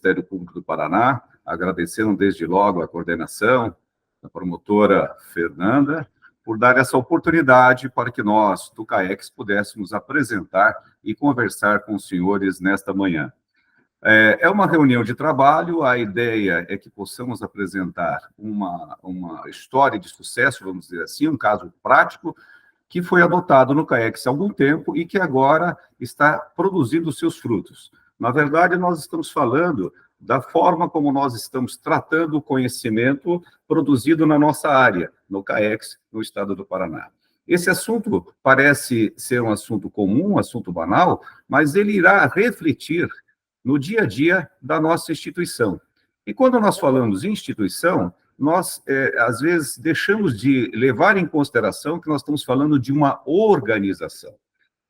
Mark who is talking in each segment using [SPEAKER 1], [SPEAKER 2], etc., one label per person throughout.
[SPEAKER 1] Ministério Público do Paraná, agradecendo desde logo a coordenação, a promotora Fernanda, por dar essa oportunidade para que nós, do CAEX, pudéssemos apresentar e conversar com os senhores nesta manhã. É uma reunião de trabalho, a ideia é que possamos apresentar uma história de sucesso, vamos dizer assim, um caso prático, que foi adotado no CAEX há algum tempo e que agora está produzindo seus frutos. Na verdade, nós estamos falando da forma como nós estamos tratando o conhecimento produzido na nossa área, no CAEX, no estado do Paraná. Esse assunto parece ser um assunto comum, um assunto banal, mas ele irá refletir no dia a dia da nossa instituição. E quando nós falamos em instituição, nós, às vezes, deixamos de levar em consideração que nós estamos falando de uma organização.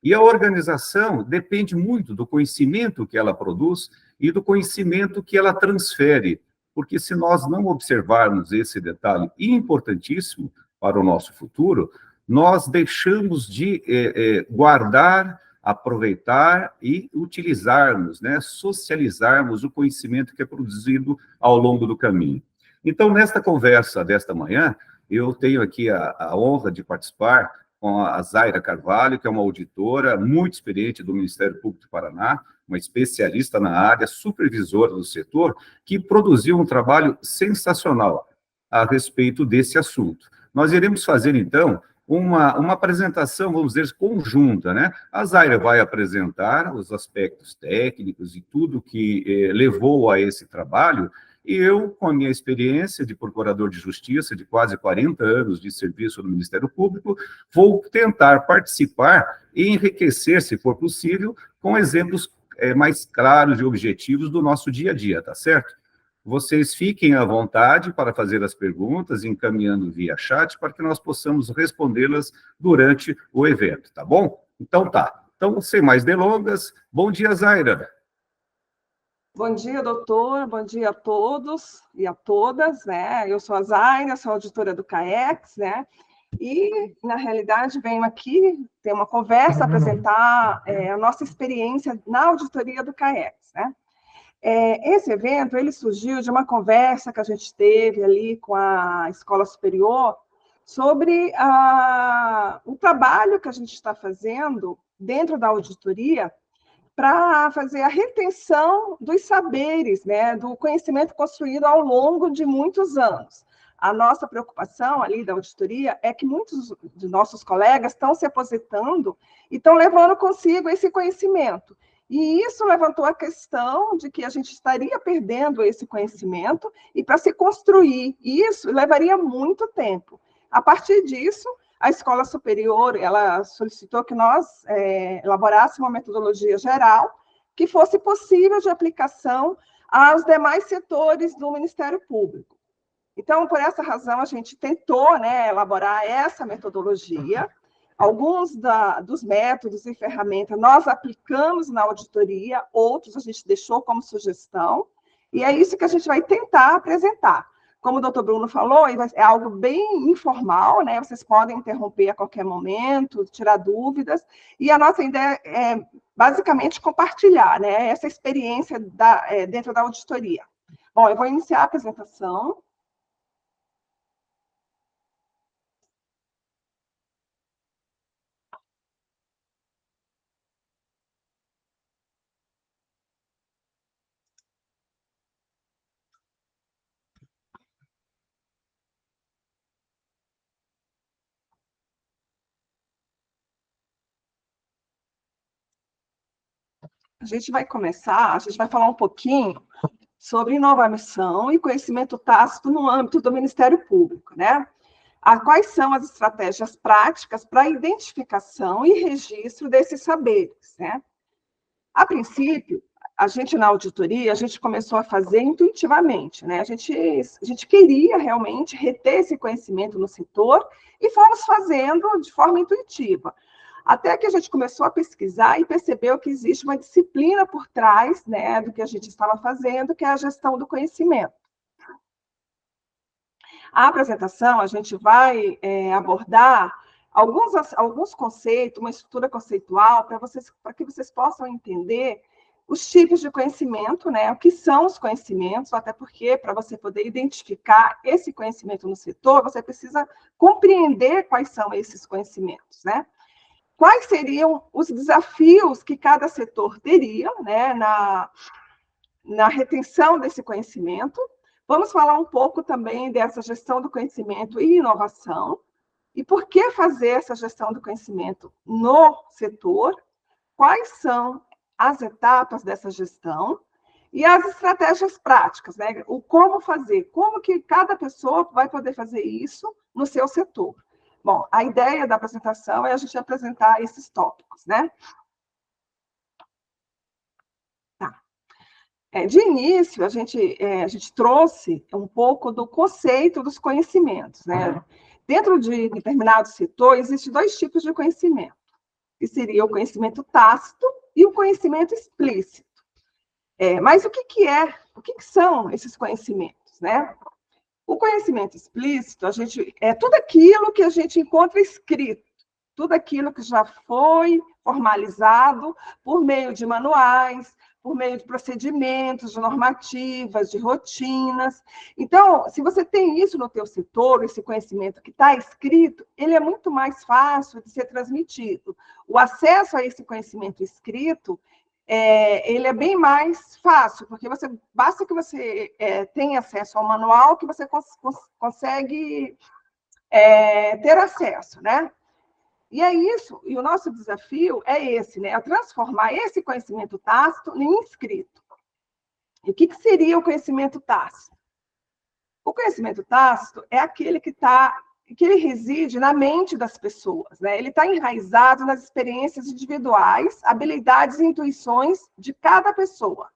[SPEAKER 1] E a organização depende muito do conhecimento que ela produz e do conhecimento que ela transfere, porque se nós não observarmos esse detalhe importantíssimo para o nosso futuro, nós deixamos de guardar, aproveitar e utilizarmos, né, socializarmos o conhecimento que é produzido ao longo do caminho. Então, nesta conversa desta manhã, eu tenho aqui a honra de participar com a Zaira Carvalho, que é uma auditora muito experiente do Ministério Público do Paraná, uma especialista na área, supervisora do setor, que produziu um trabalho sensacional a respeito desse assunto. Nós iremos fazer, então, uma apresentação, vamos dizer, conjunta, né? A Zaira vai apresentar os aspectos técnicos e tudo que levou a esse trabalho, e eu, com a minha experiência de procurador de justiça, de quase 40 anos de serviço no Ministério Público, vou tentar participar e enriquecer, se for possível, com exemplos mais claros e objetivos do nosso dia a dia, tá certo? Vocês fiquem à vontade para fazer as perguntas, encaminhando via chat, para que nós possamos respondê-las durante o evento, tá bom? Então tá. Então, sem mais delongas, bom dia, Zaira.
[SPEAKER 2] Bom dia, doutor. Bom dia a todos e a todas, né? Eu sou a Zaira, sou auditora do CAEX, né? E, na realidade, venho aqui ter uma conversa, apresentar a nossa experiência na auditoria do CAEX, né? Esse evento, ele surgiu de uma conversa que a gente teve ali com a Escola Superior sobre o trabalho que a gente está fazendo dentro da auditoria para fazer a retenção dos saberes, né, do conhecimento construído ao longo de muitos anos. A nossa preocupação ali da auditoria é que muitos de nossos colegas estão se aposentando e estão levando consigo esse conhecimento. E isso levantou a questão de que a gente estaria perdendo esse conhecimento e para se construir isso levaria muito tempo. A partir disso, a Escola Superior, ela solicitou que nós elaborássemos uma metodologia geral que fosse possível de aplicação aos demais setores do Ministério Público. Então, por essa razão, a gente tentou, né, elaborar essa metodologia. Alguns dos métodos e ferramentas nós aplicamos na auditoria, outros a gente deixou como sugestão, e é isso que a gente vai tentar apresentar. Como o doutor Bruno falou, é algo bem informal, né? Vocês podem interromper a qualquer momento, tirar dúvidas, e a nossa ideia é, basicamente, compartilhar, né, essa experiência dentro da auditoria. Bom, eu vou iniciar a apresentação. A gente vai falar um pouquinho sobre inovação e conhecimento tácito no âmbito do Ministério Público, né? Quais são as estratégias práticas para a identificação e registro desses saberes, né? A princípio, a gente na auditoria, a gente começou a fazer intuitivamente, né? A gente queria realmente reter esse conhecimento no setor e fomos fazendo de forma intuitiva. Até que a gente começou a pesquisar e percebeu que existe uma disciplina por trás, né, do que a gente estava fazendo, que é a gestão do conhecimento. A apresentação, a gente vai abordar alguns conceitos, uma estrutura conceitual, para que vocês possam entender os tipos de conhecimento, né? O que são os conhecimentos, até porque, para você poder identificar esse conhecimento no setor, você precisa compreender quais são esses conhecimentos, né? Quais seriam os desafios que cada setor teria, né, na retenção desse conhecimento. Vamos falar um pouco também dessa gestão do conhecimento e inovação, e por que fazer essa gestão do conhecimento no setor, quais são as etapas dessa gestão e as estratégias práticas, né? O como fazer, como que cada pessoa vai poder fazer isso no seu setor. Bom, a ideia da apresentação é a gente apresentar esses tópicos, né? Tá. De início, a gente trouxe um pouco do conceito dos conhecimentos, né? Dentro de determinado setor, existem dois tipos de conhecimento, que seria o conhecimento tácito e o conhecimento explícito. Mas o que são esses conhecimentos, né? O conhecimento explícito, é tudo aquilo que a gente encontra escrito, tudo aquilo que já foi formalizado por meio de manuais, por meio de procedimentos, de normativas, de rotinas. Então, se você tem isso no teu setor, esse conhecimento que está escrito, ele é muito mais fácil de ser transmitido. O acesso a esse conhecimento escrito, ele é bem mais fácil, porque basta que você tenha acesso ao manual que você consegue ter acesso, né? E é isso, e o nosso desafio é esse, né? É transformar esse conhecimento tácito em escrito. E o que seria o conhecimento tácito? O conhecimento tácito é aquele que ele reside na mente das pessoas, né? Ele está enraizado nas experiências individuais, habilidades e intuições de cada pessoa.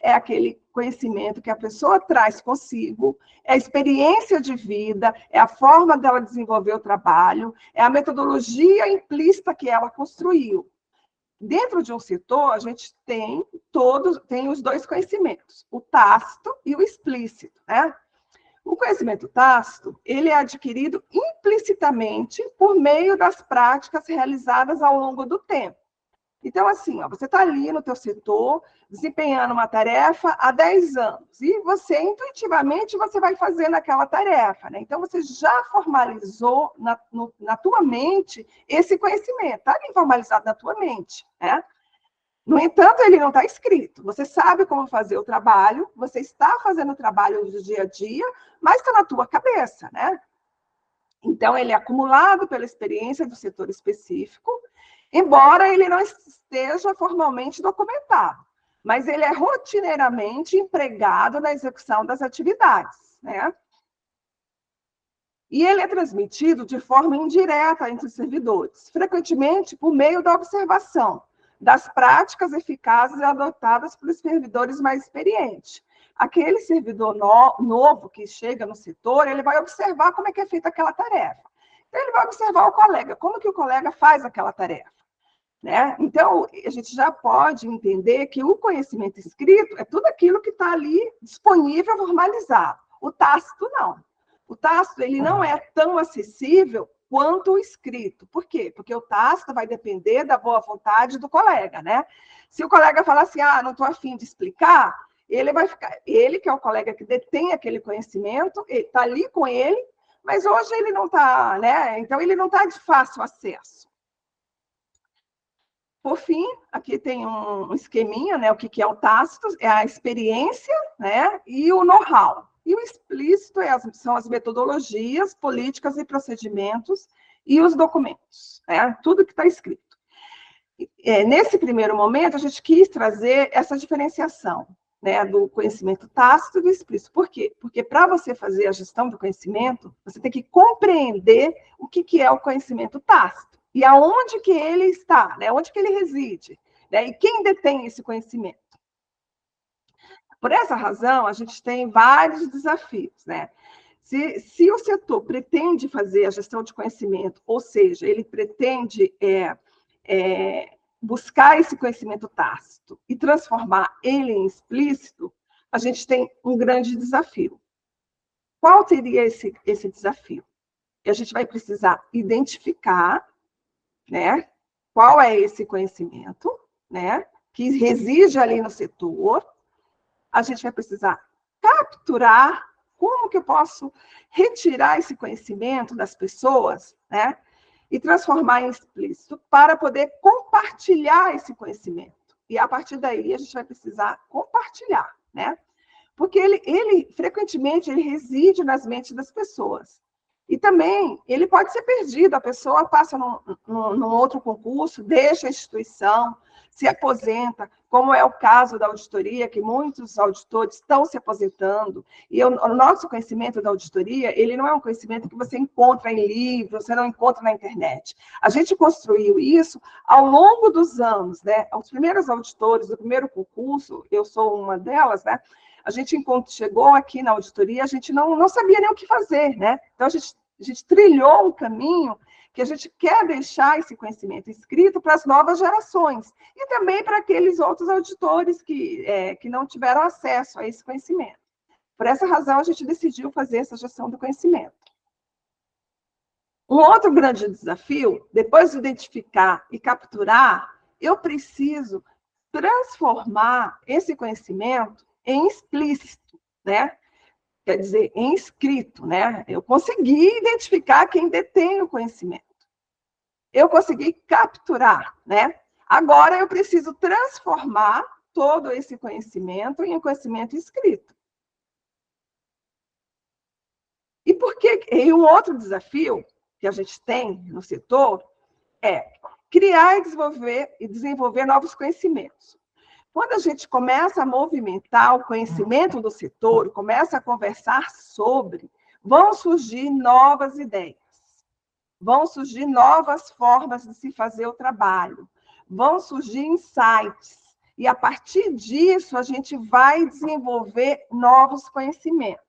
[SPEAKER 2] É aquele conhecimento que a pessoa traz consigo, é a experiência de vida, é a forma dela desenvolver o trabalho, é a metodologia implícita que ela construiu. Dentro de um setor, a gente tem os dois conhecimentos, o tácito e o explícito, né? O conhecimento tácito, ele é adquirido implicitamente por meio das práticas realizadas ao longo do tempo. Então, assim, você está ali no teu setor, desempenhando uma tarefa há 10 anos, e você, intuitivamente, você vai fazendo aquela tarefa, né? Então, você já formalizou na tua mente esse conhecimento, está ali formalizado na tua mente, né? No entanto, ele não está escrito. Você sabe como fazer o trabalho, você está fazendo o trabalho do dia a dia, mas está na tua cabeça, né? Então, ele é acumulado pela experiência do setor específico, embora ele não esteja formalmente documentado, mas ele é rotineiramente empregado na execução das atividades, né? E ele é transmitido de forma indireta entre os servidores, frequentemente por meio da observação das práticas eficazes adotadas pelos servidores mais experientes. Aquele servidor novo que chega no setor, ele vai observar como é que é feita aquela tarefa. Então, ele vai observar o colega, como que o colega faz aquela tarefa, né? Então, a gente já pode entender que o conhecimento escrito é tudo aquilo que está ali disponível, formalizado. O tácito, não. O tácito, ele não é tão acessível quanto o escrito. Por quê? Porque o tácito vai depender da boa vontade do colega, né? Se o colega falar assim, não estou afim de explicar, ele que é o colega que detém aquele conhecimento, está ali com ele, mas hoje ele não está, né? Então, ele não está de fácil acesso. Por fim, aqui tem um esqueminha, né? O que é o tácito? É a experiência, né? E o know-how. E o explícito são as metodologias, políticas e procedimentos e os documentos, né? Tudo que está escrito. Nesse primeiro momento, a gente quis trazer essa diferenciação, né, do conhecimento tácito e do explícito. Por quê? Porque para você fazer a gestão do conhecimento, você tem que compreender o que é o conhecimento tácito e aonde que ele está, né, onde que ele reside, né, e quem detém esse conhecimento. Por essa razão, a gente tem vários desafios, né? Se o setor pretende fazer a gestão de conhecimento, ou seja, ele pretende buscar esse conhecimento tácito e transformar ele em explícito, a gente tem um grande desafio. Qual seria esse desafio? E a gente vai precisar identificar, né, qual é esse conhecimento, né, que reside ali no setor, a gente vai precisar capturar como que eu posso retirar esse conhecimento das pessoas, né? E transformar em explícito para poder compartilhar esse conhecimento. E a partir daí a gente vai precisar compartilhar, né? Porque frequentemente, ele reside nas mentes das pessoas. E também, ele pode ser perdido, a pessoa passa num outro concurso, deixa a instituição, se aposenta, como é o caso da auditoria, que muitos auditores estão se aposentando, e o nosso conhecimento da auditoria, ele não é um conhecimento que você encontra em livros, você não encontra na internet. A gente construiu isso ao longo dos anos, né? Os primeiros auditores do primeiro concurso, eu sou uma delas, né? A gente chegou aqui na auditoria, a gente não sabia nem o que fazer, né? Então, a gente trilhou um caminho que a gente quer deixar esse conhecimento escrito para as novas gerações e também para aqueles outros auditores que não tiveram acesso a esse conhecimento. Por essa razão, a gente decidiu fazer essa gestão do conhecimento. Um outro grande desafio, depois de identificar e capturar, eu preciso transformar esse conhecimento em explícito, né? Quer dizer, em escrito, né? Eu consegui identificar quem detém o conhecimento. Eu consegui capturar, né? Agora eu preciso transformar todo esse conhecimento em um conhecimento escrito. E um outro desafio que a gente tem no setor é criar e desenvolver novos conhecimentos. Quando a gente começa a movimentar o conhecimento do setor, começa a conversar sobre, vão surgir novas ideias, vão surgir novas formas de se fazer o trabalho, vão surgir insights, e a partir disso a gente vai desenvolver novos conhecimentos.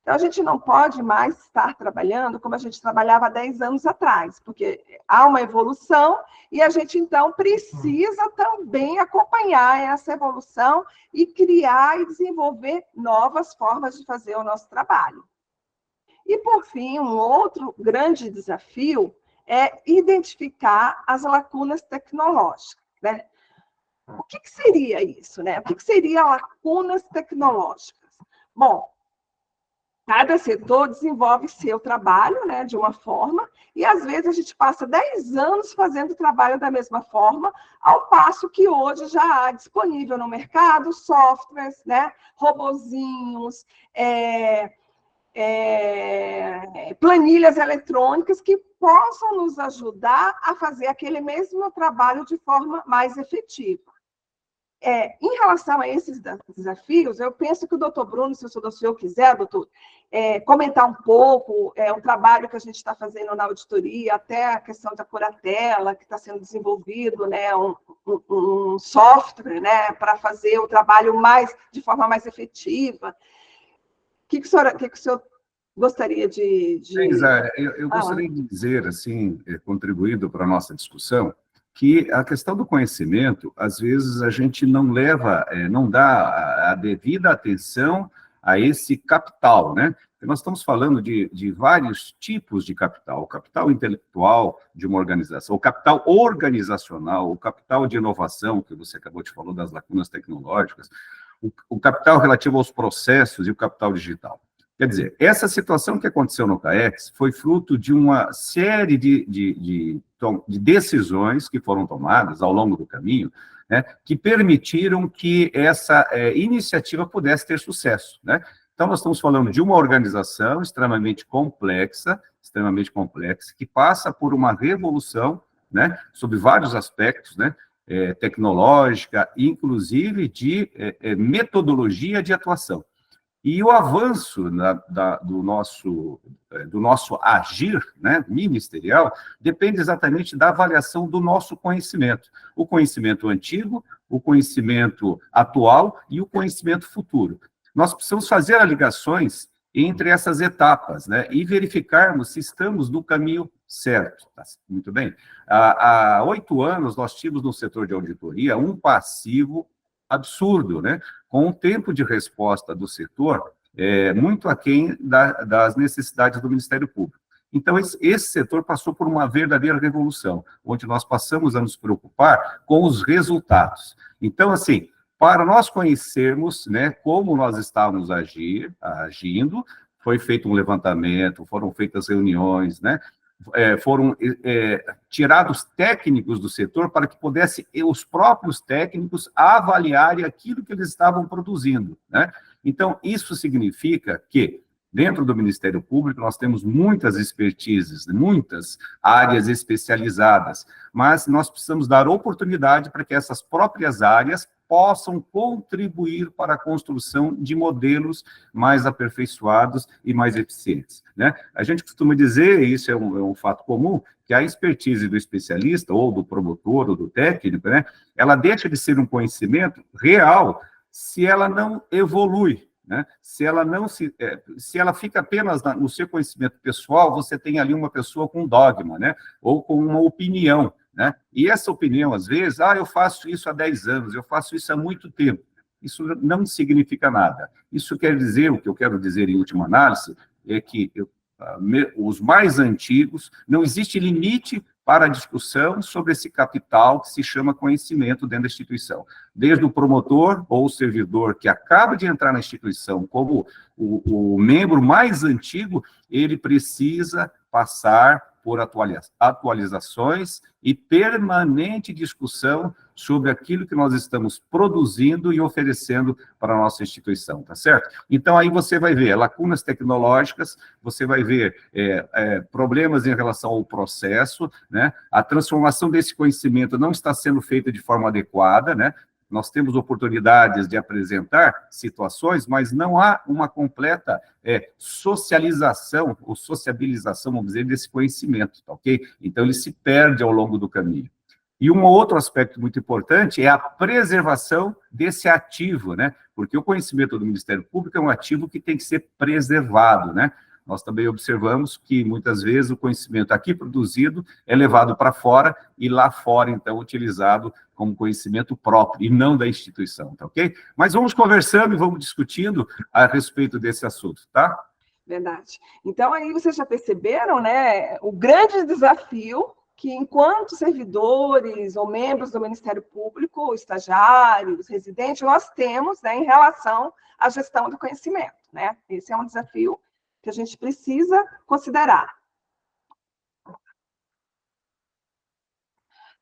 [SPEAKER 2] Então, a gente não pode mais estar trabalhando como a gente trabalhava há 10 anos atrás, porque há uma evolução e a gente, então, precisa também acompanhar essa evolução e criar e desenvolver novas formas de fazer o nosso trabalho. E, por fim, um outro grande desafio é identificar as lacunas tecnológicas, né? O que seria isso, né? O que seria lacunas tecnológicas? Bom, cada setor desenvolve seu trabalho, né, de uma forma, e às vezes a gente passa 10 anos fazendo o trabalho da mesma forma, ao passo que hoje já há disponível no mercado softwares, né, robozinhos, planilhas eletrônicas que possam nos ajudar a fazer aquele mesmo trabalho de forma mais efetiva. Em relação a esses desafios, eu penso que o doutor Bruno, se o senhor quiser, doutor, comentar um pouco o trabalho que a gente está fazendo na auditoria, até a questão da curatela, que está sendo desenvolvido, né, um software, né, para fazer o trabalho de forma mais efetiva. O que o senhor gostaria de...
[SPEAKER 1] Eu gostaria de dizer, assim, contribuindo para a nossa discussão, que a questão do conhecimento, às vezes, a gente não leva, não dá a devida atenção a esse capital, né? Nós estamos falando de vários tipos de capital: o capital intelectual de uma organização, o capital organizacional, o capital de inovação, que você acabou de falar das lacunas tecnológicas, o capital relativo aos processos e o capital digital. Quer dizer, essa situação que aconteceu no CAEX foi fruto de uma série de decisões que foram tomadas ao longo do caminho, né, que permitiram que essa iniciativa pudesse ter sucesso, né? Então, nós estamos falando de uma organização extremamente complexa, que passa por uma revolução, né, sobre vários aspectos, né, tecnológica, inclusive de metodologia de atuação. E o avanço do nosso agir, né, ministerial depende exatamente da avaliação do nosso conhecimento. O conhecimento antigo, o conhecimento atual e o conhecimento futuro. Nós precisamos fazer ligações entre essas etapas, né, e verificarmos se estamos no caminho certo. Tá? Muito bem. Há 8 anos, nós tínhamos no setor de auditoria um passivo absurdo, né? Com um tempo de resposta do setor muito aquém das necessidades do Ministério Público. Então, esse setor passou por uma verdadeira revolução, onde nós passamos a nos preocupar com os resultados. Então, assim, para nós conhecermos, né, como nós estávamos agindo, foi feito um levantamento, foram feitas reuniões, né, foram tirados técnicos do setor para que pudessem os próprios técnicos avaliarem aquilo que eles estavam produzindo, né? Então, isso significa que, dentro do Ministério Público, nós temos muitas expertises, muitas áreas especializadas, mas nós precisamos dar oportunidade para que essas próprias áreas possam contribuir para a construção de modelos mais aperfeiçoados e mais eficientes, né? A gente costuma dizer, e isso é um fato comum, que a expertise do especialista, ou do promotor, ou do técnico, né, ela deixa de ser um conhecimento real se ela não evolui, né? Se ela fica apenas no seu conhecimento pessoal, você tem ali uma pessoa com dogma, né? Ou com uma opinião, né? E essa opinião, às vezes, eu faço isso há 10 anos, eu faço isso há muito tempo. Isso não significa nada. Isso quer dizer, o que eu quero dizer em última análise, é que os mais antigos, não existe limite para a discussão sobre esse capital que se chama conhecimento dentro da instituição. Desde o promotor ou o servidor que acaba de entrar na instituição como o membro mais antigo, ele precisa passar por atualizações e permanente discussão sobre aquilo que nós estamos produzindo e oferecendo para a nossa instituição, tá certo? Então, aí você vai ver lacunas tecnológicas, você vai ver problemas em relação ao processo, né? A transformação desse conhecimento não está sendo feita de forma adequada, né? Nós temos oportunidades de apresentar situações, mas não há uma completa socialização ou sociabilização, vamos dizer, desse conhecimento, tá ok? Então, ele se perde ao longo do caminho. E um outro aspecto muito importante é a preservação desse ativo, né? Porque o conhecimento do Ministério Público é um ativo que tem que ser preservado, né? Nós também observamos que, muitas vezes, o conhecimento aqui produzido é levado para fora e lá fora, então, utilizado como conhecimento próprio e não da instituição, tá ok? Mas vamos conversando e vamos discutindo a respeito desse assunto, tá?
[SPEAKER 2] Verdade. Então, aí vocês já perceberam, né, o grande desafio que, enquanto servidores ou membros do Ministério Público, estagiários, residentes, nós temos, né, em relação à gestão do conhecimento, né? Esse é um desafio que a gente precisa considerar.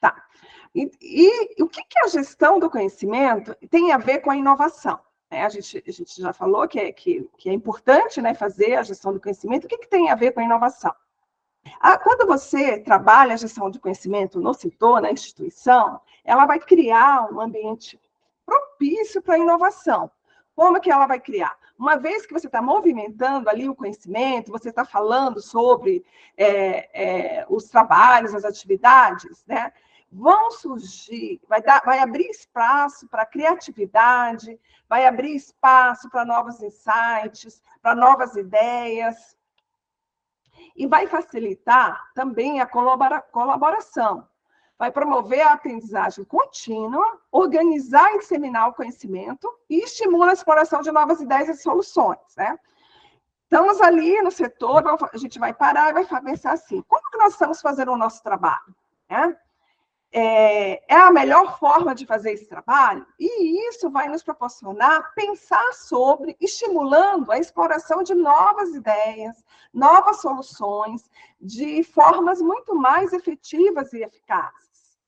[SPEAKER 2] Tá. E o que a gestão do conhecimento tem a ver com a inovação? A gente já falou que é importante, né, fazer a gestão do conhecimento. O que tem a ver com a inovação? Quando você trabalha a gestão de conhecimento no setor, na instituição, ela vai criar um ambiente propício para a inovação. Como que ela vai criar? Uma vez que você está movimentando ali o conhecimento, você está falando sobre os trabalhos, as atividades, né? Vão surgir, vai abrir espaço para criatividade, vai abrir espaço para novos insights, para novas ideias, e vai facilitar também a colaboração. Vai promover a aprendizagem contínua, organizar e disseminar o conhecimento e estimula a exploração de novas ideias e soluções, né? Estamos ali no setor, a gente vai parar e vai pensar assim, como que nós estamos fazendo o nosso trabalho, né? É a melhor forma de fazer esse trabalho? E isso vai nos proporcionar pensar sobre, estimulando a exploração de novas ideias, novas soluções, de formas muito mais efetivas e eficazes.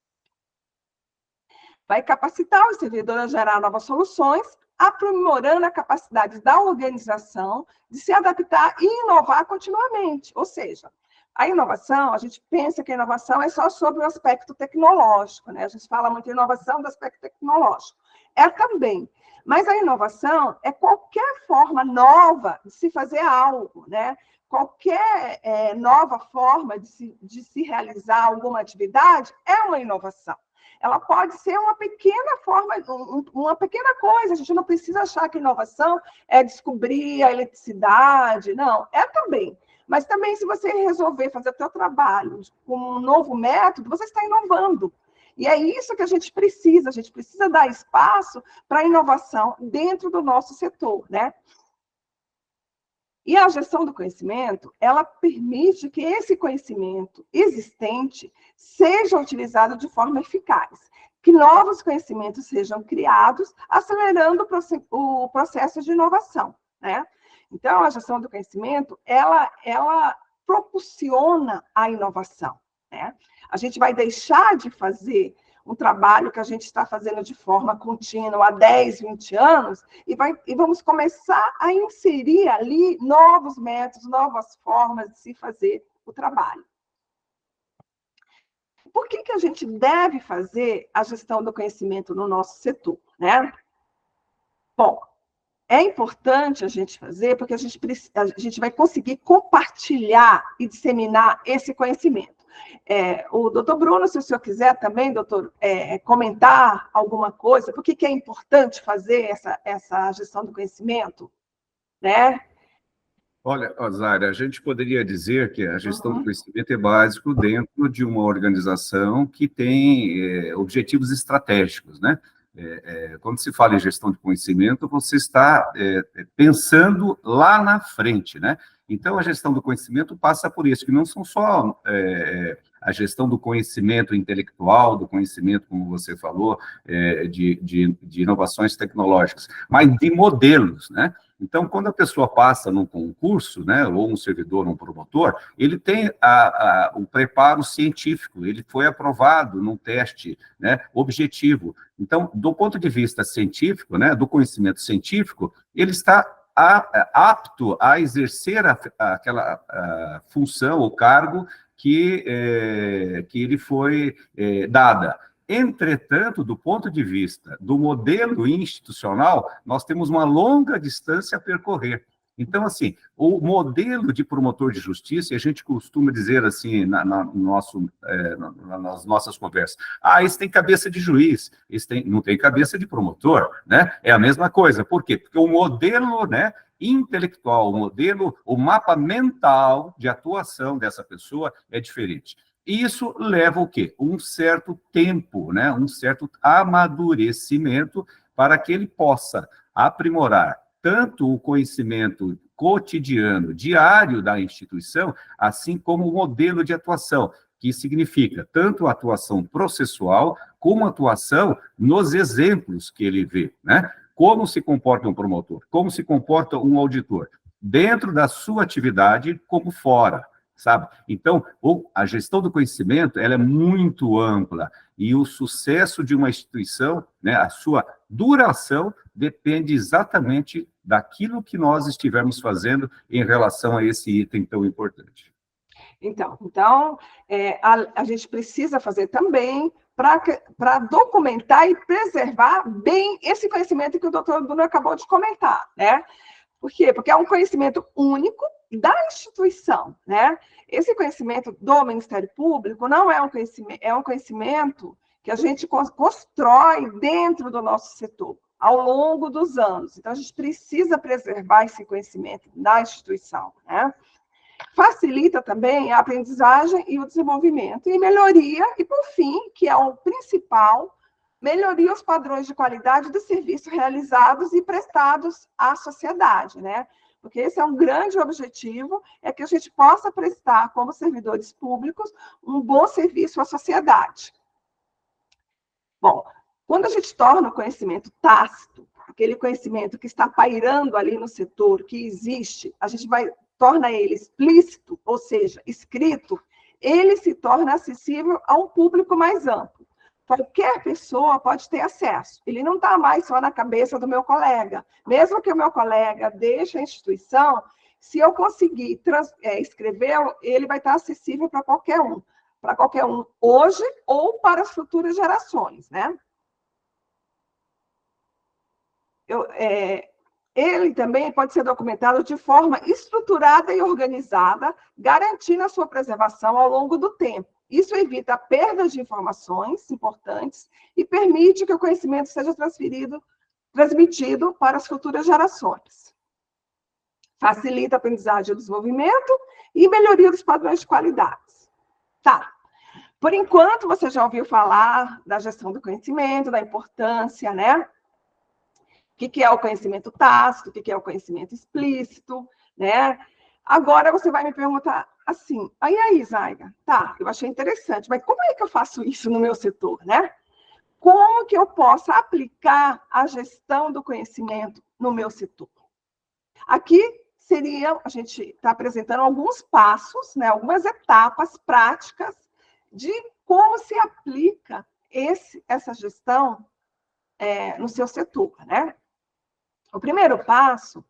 [SPEAKER 2] Vai capacitar o servidor a gerar novas soluções, aprimorando a capacidade da organização de se adaptar e inovar continuamente. Ou seja, a inovação, a gente pensa que a inovação é só sobre o aspecto tecnológico, né? A gente fala muito em inovação do aspecto tecnológico. É também. Mas a inovação é qualquer forma nova de se fazer algo, né? Qualquer nova forma de se realizar alguma atividade é uma inovação. Ela pode ser uma pequena forma, uma pequena coisa. A gente não precisa achar que inovação é descobrir a eletricidade. Não, é também. Mas também, se você resolver fazer o seu trabalho com um novo método, você está inovando. E é isso que a gente precisa dar espaço para a inovação dentro do nosso setor, né? E a gestão do conhecimento, ela permite que esse conhecimento existente seja utilizado de forma eficaz, que novos conhecimentos sejam criados, acelerando o processo de inovação, né? Então, a gestão do conhecimento, ela propulsiona a inovação, né? A gente vai deixar de fazer um trabalho que a gente está fazendo de forma contínua há 10, 20 anos, e vamos começar a inserir ali novos métodos, novas formas de se fazer o trabalho. Por que a gente deve fazer a gestão do conhecimento no nosso setor, né? Bom, é importante a gente fazer porque a gente vai conseguir compartilhar e disseminar esse conhecimento. O doutor Bruno, se o senhor quiser também, doutor, comentar alguma coisa, por que é importante fazer essa gestão do conhecimento, né?
[SPEAKER 1] Olha, Osária, a gente poderia dizer que a gestão do conhecimento é básico dentro de uma organização que tem objetivos estratégicos, né? Quando se fala em gestão de conhecimento, você está pensando lá na frente, né? Então, a gestão do conhecimento passa por isso, que não são só a gestão do conhecimento intelectual, do conhecimento, como você falou, de inovações tecnológicas, mas de modelos, né? Então, quando a pessoa passa num concurso, né, ou um servidor, um promotor, ele tem o preparo científico, ele foi aprovado num teste, né, objetivo. Então, do ponto de vista científico, né, do conhecimento científico, ele está apto a exercer aquela função ou cargo que ele foi dada. Entretanto, do ponto de vista do modelo institucional, nós temos uma longa distância a percorrer. Então, assim, o modelo de promotor de justiça, e a gente costuma dizer assim nas nossas conversas, esse tem cabeça de juiz, não tem cabeça de promotor, né? É a mesma coisa. Por quê? Porque o modelo, né, intelectual, o mapa mental de atuação dessa pessoa é diferente. Isso leva o quê? Um certo tempo, né? Um certo amadurecimento para que ele possa aprimorar tanto o conhecimento cotidiano, diário da instituição, assim como o modelo de atuação, que significa tanto a atuação processual, como a atuação nos exemplos que ele vê, né? Como se comporta um promotor, como se comporta um auditor, dentro da sua atividade como fora. Sabe? Então, a gestão do conhecimento ela é muito ampla e o sucesso de uma instituição, né, a sua duração, depende exatamente daquilo que nós estivermos fazendo em relação a esse item tão importante.
[SPEAKER 2] Então a gente precisa fazer também para documentar e preservar bem esse conhecimento que o doutor Bruno acabou de comentar, né? Por quê? Porque é um conhecimento único da instituição, né? Esse conhecimento do Ministério Público não é um conhecimento que a gente constrói dentro do nosso setor, ao longo dos anos. Então, a gente precisa preservar esse conhecimento da instituição, né? Facilita também a aprendizagem e o desenvolvimento, e melhoria, e por fim, que é o principal, melhoria os padrões de qualidade dos serviços realizados e prestados à sociedade, né? Porque esse é um grande objetivo, é que a gente possa prestar, como servidores públicos, um bom serviço à sociedade. Bom, quando a gente torna o conhecimento tácito, aquele conhecimento que está pairando ali no setor, que existe, a gente torna ele explícito, ou seja, escrito, ele se torna acessível a um público mais amplo. Qualquer pessoa pode ter acesso. Ele não está mais só na cabeça do meu colega. Mesmo que o meu colega deixe a instituição, se eu conseguir escrevê-lo, ele vai estar acessível para qualquer um hoje ou para as futuras gerações, né? Ele também pode ser documentado de forma estruturada e organizada, garantindo a sua preservação ao longo do tempo. Isso evita a perda de informações importantes e permite que o conhecimento seja transmitido para as futuras gerações. Facilita a aprendizagem e o desenvolvimento e melhoria dos padrões de qualidade. Tá. Por enquanto, você já ouviu falar da gestão do conhecimento, da importância, né? O que é o conhecimento tácito, o que é o conhecimento explícito, né? Agora você vai me perguntar assim, aí, Zaiga, tá, eu achei interessante, mas como é que eu faço isso no meu setor, né? Como que eu posso aplicar a gestão do conhecimento no meu setor? Aqui seria, a gente está apresentando alguns passos, né, algumas etapas práticas de como se aplica essa gestão no seu setor, né? O primeiro passo,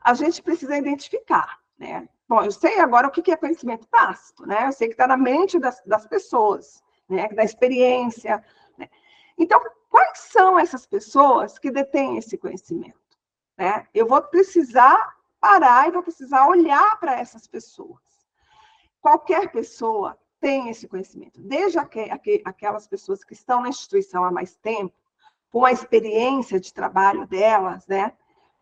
[SPEAKER 2] a gente precisa identificar, né? Bom, eu sei agora o que é conhecimento tácito, né? Eu sei que está na mente das pessoas, né? Da experiência, né? Então, quais são essas pessoas que detêm esse conhecimento, né? Eu vou precisar parar e vou precisar olhar para essas pessoas. Qualquer pessoa tem esse conhecimento, desde aquelas pessoas que estão na instituição há mais tempo, com a experiência de trabalho delas, né?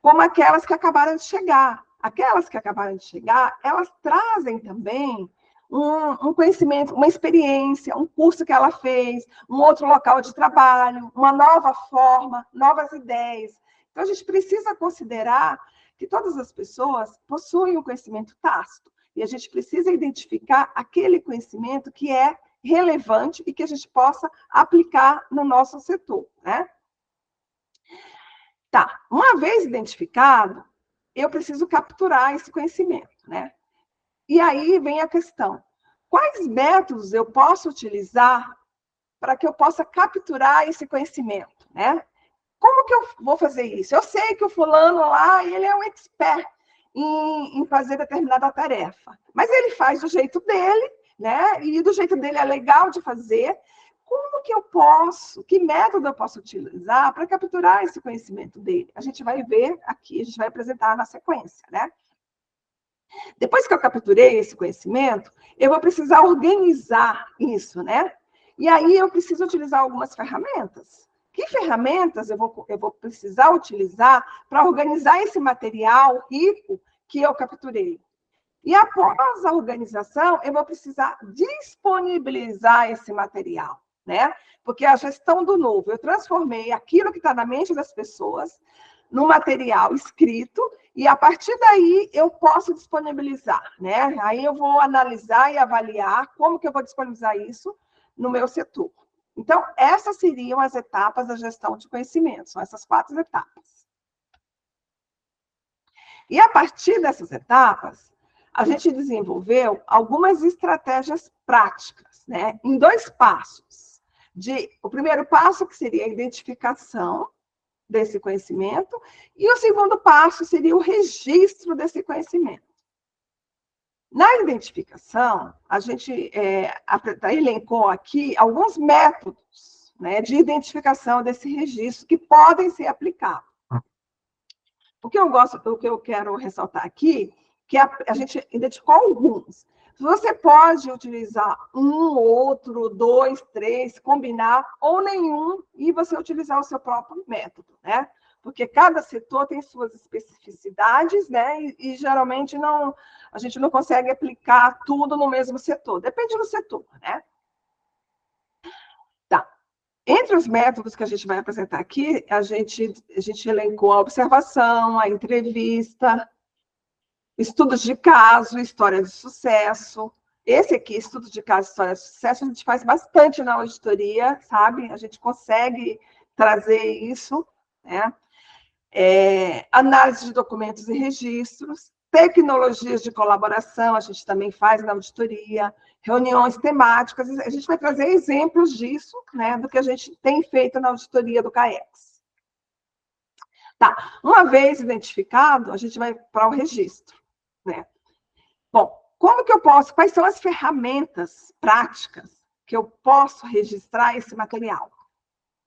[SPEAKER 2] Como aquelas que acabaram de chegar. Aquelas que acabaram de chegar, elas trazem também um conhecimento, uma experiência, um curso que ela fez, um outro local de trabalho, uma nova forma, novas ideias. Então, a gente precisa considerar que todas as pessoas possuem um conhecimento tácito, e a gente precisa identificar aquele conhecimento que é relevante e que a gente possa aplicar no nosso setor, né? Tá, uma vez identificado, eu preciso capturar esse conhecimento, né? E aí vem a questão: quais métodos eu posso utilizar para que eu possa capturar esse conhecimento, né? Como que eu vou fazer isso? Eu sei que o fulano lá, ele é um expert em fazer determinada tarefa, mas ele faz do jeito dele, né? E do jeito dele é legal de fazer. Como que eu posso, que método eu posso utilizar para capturar esse conhecimento dele? A gente vai ver aqui, a gente vai apresentar na sequência, né? Depois que eu capturei esse conhecimento, eu vou precisar organizar isso, né? E aí eu preciso utilizar algumas ferramentas. Que ferramentas eu vou precisar utilizar para organizar esse material rico que eu capturei? E após a organização, eu vou precisar disponibilizar esse material, né? Porque a gestão do novo, eu transformei aquilo que está na mente das pessoas no material escrito, e a partir daí eu posso disponibilizar, né? Aí eu vou analisar e avaliar como que eu vou disponibilizar isso no meu setor. Então, essas seriam as etapas da gestão de conhecimento, são essas 4 etapas. E a partir dessas etapas, a gente desenvolveu algumas estratégias práticas, né? Em 2 passos. O primeiro passo, que seria a identificação desse conhecimento, e o segundo passo seria o registro desse conhecimento. Na identificação, a gente elencou aqui alguns métodos, né, de identificação desse registro que podem ser aplicados. O que eu quero ressaltar aqui, que a gente identificou alguns. Você pode utilizar um, outro, 2, 3, combinar, ou nenhum, e você utilizar o seu próprio método, né? Porque cada setor tem suas especificidades, né? E geralmente a gente não consegue aplicar tudo no mesmo setor. Depende do setor, né? Tá. Entre os métodos que a gente vai apresentar aqui, a gente elencou a observação, a entrevista, estudos de caso, história de sucesso. Esse aqui, estudos de caso, história de sucesso, a gente faz bastante na auditoria, sabe? A gente consegue trazer isso, né? Análise de documentos e registros, tecnologias de colaboração, a gente também faz na auditoria, reuniões temáticas, a gente vai trazer exemplos disso, né, do que a gente tem feito na auditoria do CAEX. Tá, uma vez identificado, a gente vai para o registro, né? Bom, como que eu posso, quais são as ferramentas práticas que eu posso registrar esse material?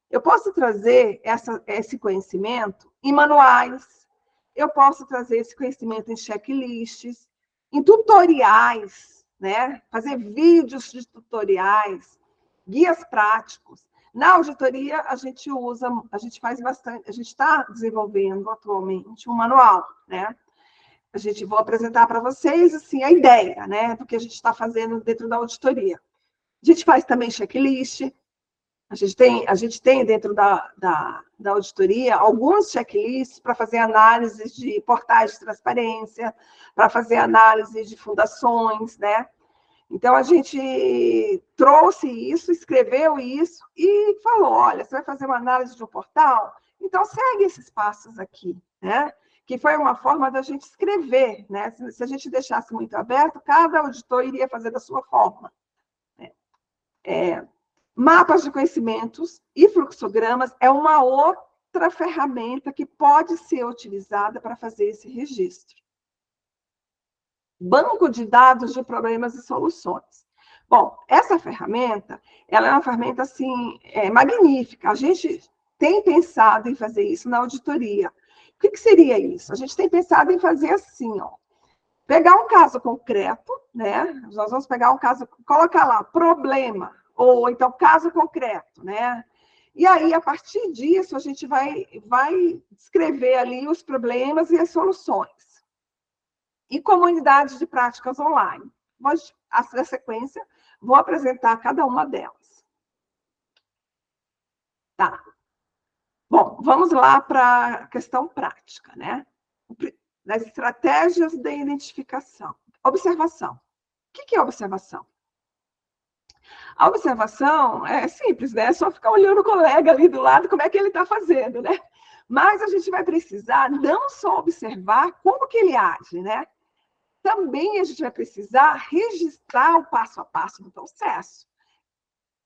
[SPEAKER 2] Eu posso trazer esse conhecimento em manuais, eu posso trazer esse conhecimento em checklists, em tutoriais, né? Fazer vídeos de tutoriais, guias práticos. Na auditoria, a gente faz bastante, a gente está desenvolvendo atualmente um manual, né? Vou apresentar para vocês assim, a ideia, né, do que a gente está fazendo dentro da auditoria. A gente faz também checklist, A gente tem dentro da auditoria alguns checklists para fazer análises de portais de transparência, para fazer análise de fundações, né? Então, a gente trouxe isso, escreveu isso e falou, olha, você vai fazer uma análise de um portal? Então, segue esses passos aqui, né? Que foi uma forma da gente escrever, né? Se a gente deixasse muito aberto, cada auditor iria fazer da sua forma. Mapas de conhecimentos e fluxogramas é uma outra ferramenta que pode ser utilizada para fazer esse registro. Banco de dados de problemas e soluções. Bom, essa ferramenta, ela é uma ferramenta, assim, magnífica. A gente tem pensado em fazer isso na auditoria. O que seria isso? A gente tem pensado em fazer assim, ó. Pegar um caso concreto, né? Nós vamos pegar um caso, colocar lá, problema, ou então caso concreto, né? E aí, a partir disso, a gente vai descrever ali os problemas e as soluções. E comunidades de práticas online. Mas, na sequência, vou apresentar cada uma delas. Tá. Bom, vamos lá para a questão prática, né? Das estratégias de identificação. Observação. O que é observação? A observação é simples, né? É só ficar olhando o colega ali do lado, como é que ele está fazendo, né? Mas a gente vai precisar não só observar como que ele age, né? Também a gente vai precisar registrar o passo a passo do processo.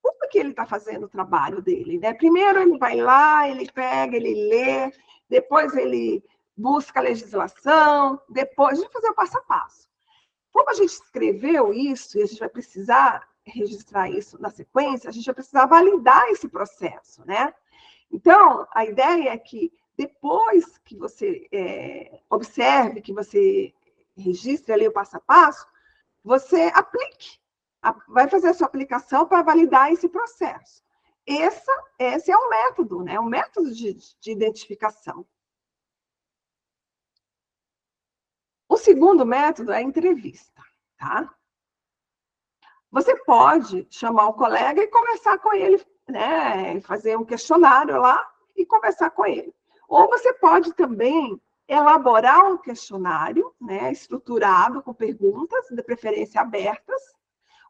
[SPEAKER 2] Como que ele está fazendo o trabalho dele, né? Primeiro ele vai lá, ele pega, ele lê, depois ele busca a legislação, depois a gente vai fazer o passo a passo. Como a gente escreveu isso, e a gente vai precisar registrar isso na sequência, a gente vai precisar validar esse processo, né? Então, a ideia é que depois que você observe, que você registre ali o passo a passo, você aplique, vai fazer a sua aplicação para validar esse processo. Esse é um método, né? Um método de identificação. O segundo método é a entrevista, tá? Você pode chamar o colega e conversar com ele, né? Fazer um questionário lá e conversar com ele. Ou você pode também elaborar um questionário, né, estruturado com perguntas, de preferência abertas,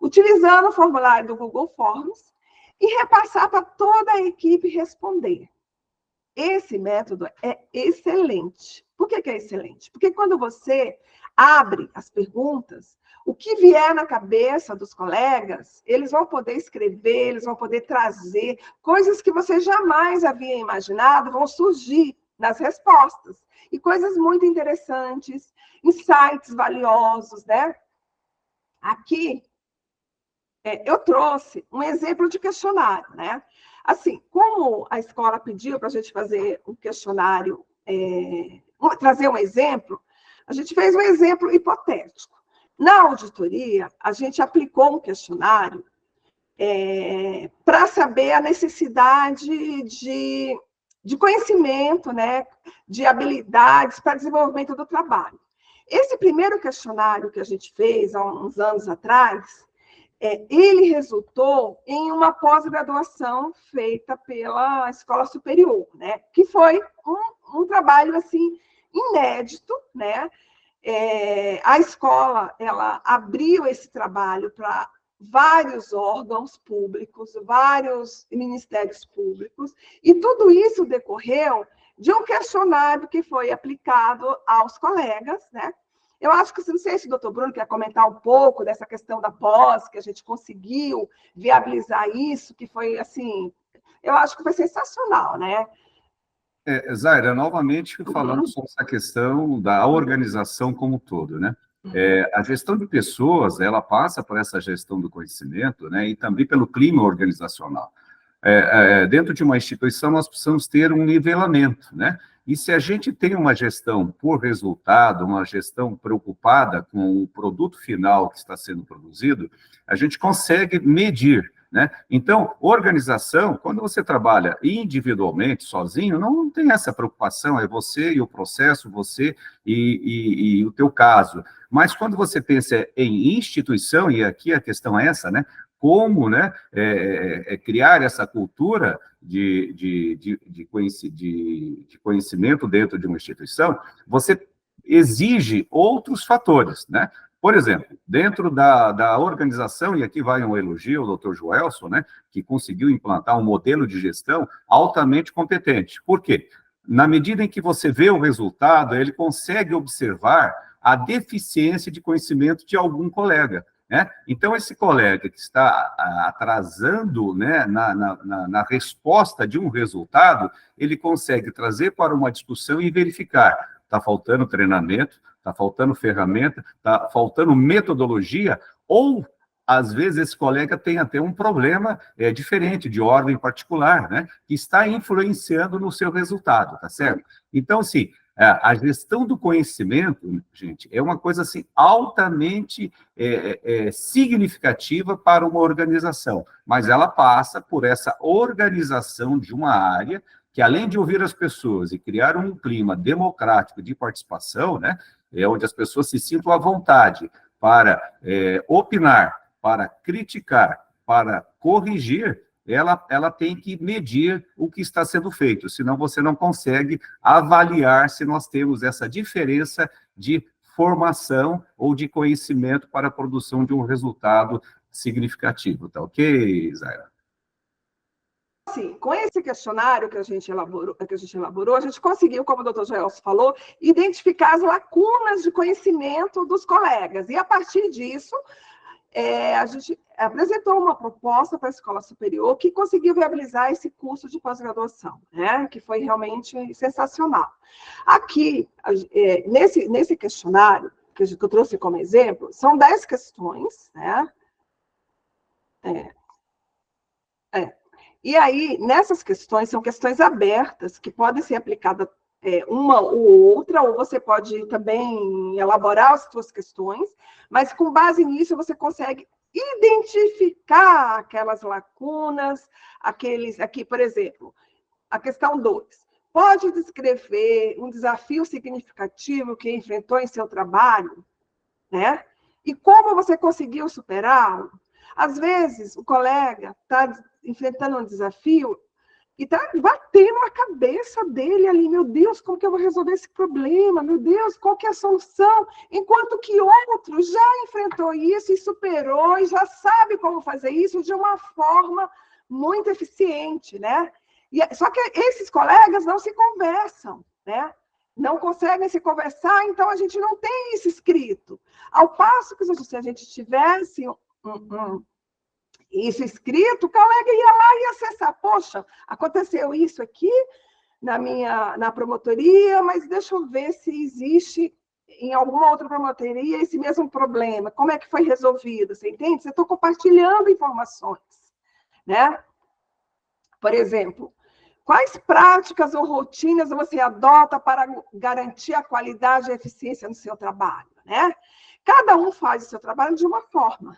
[SPEAKER 2] utilizando o formulário do Google Forms e repassar para toda a equipe responder. Esse método é excelente. Por que é excelente? Porque quando você abre as perguntas, o que vier na cabeça dos colegas, eles vão poder escrever, eles vão poder trazer coisas que você jamais havia imaginado, vão surgir nas respostas. E coisas muito interessantes, insights valiosos, né? Aqui, eu trouxe um exemplo de questionário, né? Assim, como a escola pediu para a gente fazer um questionário, trazer um exemplo, a gente fez um exemplo hipotético. Na auditoria, a gente aplicou um questionário para saber a necessidade de conhecimento, né, de habilidades para desenvolvimento do trabalho. Esse primeiro questionário que a gente fez há uns anos atrás, ele resultou em uma pós-graduação feita pela Escola Superior, né, que foi um trabalho assim inédito, né? A escola ela abriu esse trabalho para vários órgãos públicos, vários ministérios públicos, e tudo isso decorreu de um questionário que foi aplicado aos colegas, né? Eu acho que, não sei se o doutor Bruno quer comentar um pouco dessa questão da pós, que a gente conseguiu viabilizar isso, que foi, assim, eu acho que foi sensacional, né?
[SPEAKER 1] Zaira, novamente falando sobre essa questão da organização como um todo, né? A gestão de pessoas, ela passa por essa gestão do conhecimento, né? E também pelo clima organizacional. Dentro de uma instituição, nós precisamos ter um nivelamento, né? E se a gente tem uma gestão por resultado, uma gestão preocupada com o produto final que está sendo produzido, a gente consegue medir, né? Então, organização, quando você trabalha individualmente, sozinho, não tem essa preocupação, é você e o processo, você e o teu caso. Mas quando você pensa em instituição, e aqui a questão é essa, né? como, né, criar essa cultura de conhecimento dentro de uma instituição, você exige outros fatores, né? Por exemplo, dentro da organização, e aqui vai um elogio ao Dr. Joelson, né, que conseguiu implantar um modelo de gestão altamente competente. Por quê? Na medida em que você vê o resultado, ele consegue observar a deficiência de conhecimento de algum colega, né? Então, esse colega que está atrasando, né, na resposta de um resultado, ele consegue trazer para uma discussão e verificar. Está faltando treinamento, está faltando ferramenta, está faltando metodologia, ou, às vezes, esse colega tem até um problema diferente, de ordem particular, né, que está influenciando no seu resultado, tá certo? Então, assim, a gestão do conhecimento, gente, é uma coisa assim, altamente significativa para uma organização, mas ela passa por essa organização de uma área que, além de ouvir as pessoas e criar um clima democrático de participação, né, onde as pessoas se sintam à vontade para opinar, para criticar, para corrigir, ela tem que medir o que está sendo feito, senão você não consegue avaliar se nós temos essa diferença de formação ou de conhecimento para a produção de um resultado significativo. Tá ok, Zaira?
[SPEAKER 2] Sim, com esse questionário que a gente elaborou, a gente conseguiu, como o doutor Joelson falou, identificar as lacunas de conhecimento dos colegas. E, a partir disso, a gente apresentou uma proposta para a escola superior que conseguiu viabilizar esse curso de pós-graduação, né? Que foi realmente sensacional. Aqui, nesse questionário, que eu trouxe como exemplo, são 10 questões, né? E aí, nessas questões, são questões abertas, que podem ser aplicadas uma ou outra, ou você pode também elaborar as suas questões, mas com base nisso você consegue identificar aquelas lacunas, aqui, por exemplo, a questão 2. Pode descrever um desafio significativo que enfrentou em seu trabalho, né? E como você conseguiu superá-lo? Às vezes, o colega está enfrentando um desafio e está batendo a cabeça dele ali, meu Deus, como que eu vou resolver esse problema? Meu Deus, qual que é a solução? Enquanto que outro já enfrentou isso e superou e já sabe como fazer isso de uma forma muito eficiente, né? Só que esses colegas não se conversam, né? Não conseguem se conversar, então a gente não tem isso escrito. Ao passo que se a gente tivesse isso escrito, o colega ia lá e acessar. Poxa, aconteceu isso aqui na promotoria, mas deixa eu ver se existe em alguma outra promotoria esse mesmo problema. Como é que foi resolvido? Você entende? Você está compartilhando informações, né? Por exemplo, quais práticas ou rotinas você adota para garantir a qualidade e a eficiência no seu trabalho, né? Cada um faz o seu trabalho de uma forma.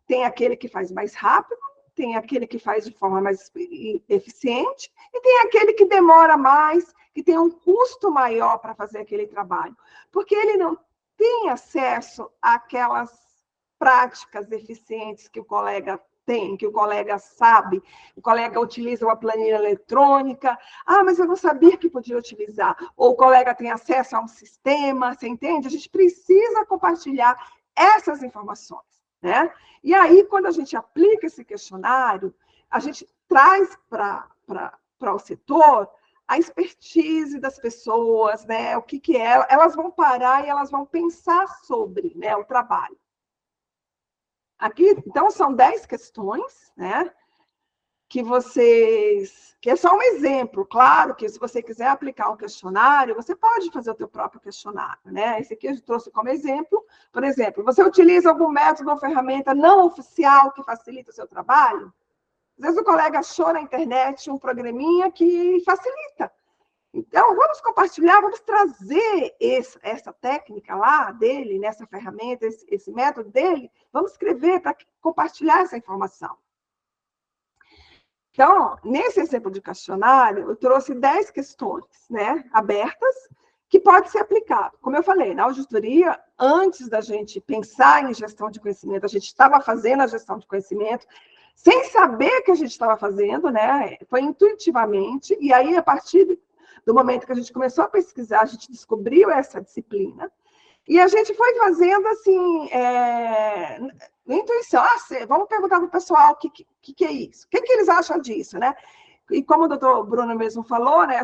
[SPEAKER 2] Tem aquele que faz mais rápido, tem aquele que faz de forma mais eficiente, e tem aquele que demora mais, que tem um custo maior para fazer aquele trabalho, porque ele não tem acesso àquelas práticas eficientes que o colega tem, que o colega sabe, o colega utiliza uma planilha eletrônica, mas eu não sabia que podia utilizar, ou o colega tem acesso a um sistema, você entende? A gente precisa compartilhar essas informações, né? E aí, quando a gente aplica esse questionário, a gente traz para o setor a expertise das pessoas, né? O que é, elas vão parar e elas vão pensar sobre, né, o trabalho. Aqui, então, são 10 questões, né? Que é só um exemplo. Claro que, se você quiser aplicar um questionário, você pode fazer o seu próprio questionário, né? Esse aqui eu trouxe como exemplo. Por exemplo, você utiliza algum método ou ferramenta não oficial que facilita o seu trabalho? Às vezes o colega achou na internet um programinha que facilita. Então, vamos compartilhar, vamos trazer essa técnica lá dele, nessa ferramenta, esse método dele, vamos escrever para compartilhar essa informação. Então, nesse exemplo de questionário, eu trouxe 10 questões, né, abertas, que pode ser aplicado. Como eu falei, na auditoria, antes da gente pensar em gestão de conhecimento, a gente estava fazendo a gestão de conhecimento, sem saber que a gente estava fazendo, né? Foi intuitivamente, e aí, a partir do momento que a gente começou a pesquisar, a gente descobriu essa disciplina, e a gente foi fazendo, assim, intuição. Vamos perguntar para o pessoal o que é isso, o que eles acham disso, né? E como o doutor Bruno mesmo falou, né,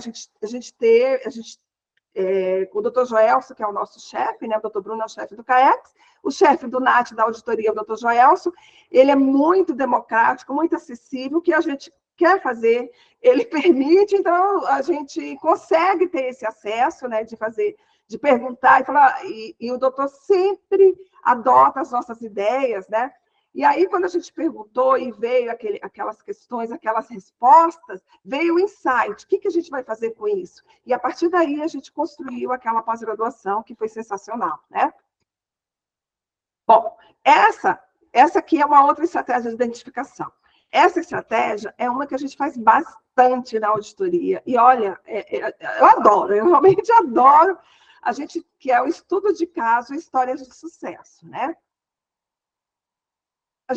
[SPEAKER 2] o doutor Joelso, que é o nosso chefe, né, o doutor Bruno é o chefe do CAEX, o chefe do NAT da auditoria, o doutor Joelso, ele é muito democrático, muito acessível, o que a gente quer fazer, ele permite, então a gente consegue ter esse acesso, né, de perguntar e falar, e o doutor sempre adota as nossas ideias, né? E aí, quando a gente perguntou e veio aquelas questões, aquelas respostas, veio o insight, o que a gente vai fazer com isso? E a partir daí a gente construiu aquela pós-graduação que foi sensacional, né? Bom, essa aqui é uma outra estratégia de identificação. Essa estratégia é uma que a gente faz bastante na auditoria. E olha, eu adoro, eu realmente adoro a gente, que é o estudo de caso e histórias de sucesso, né? O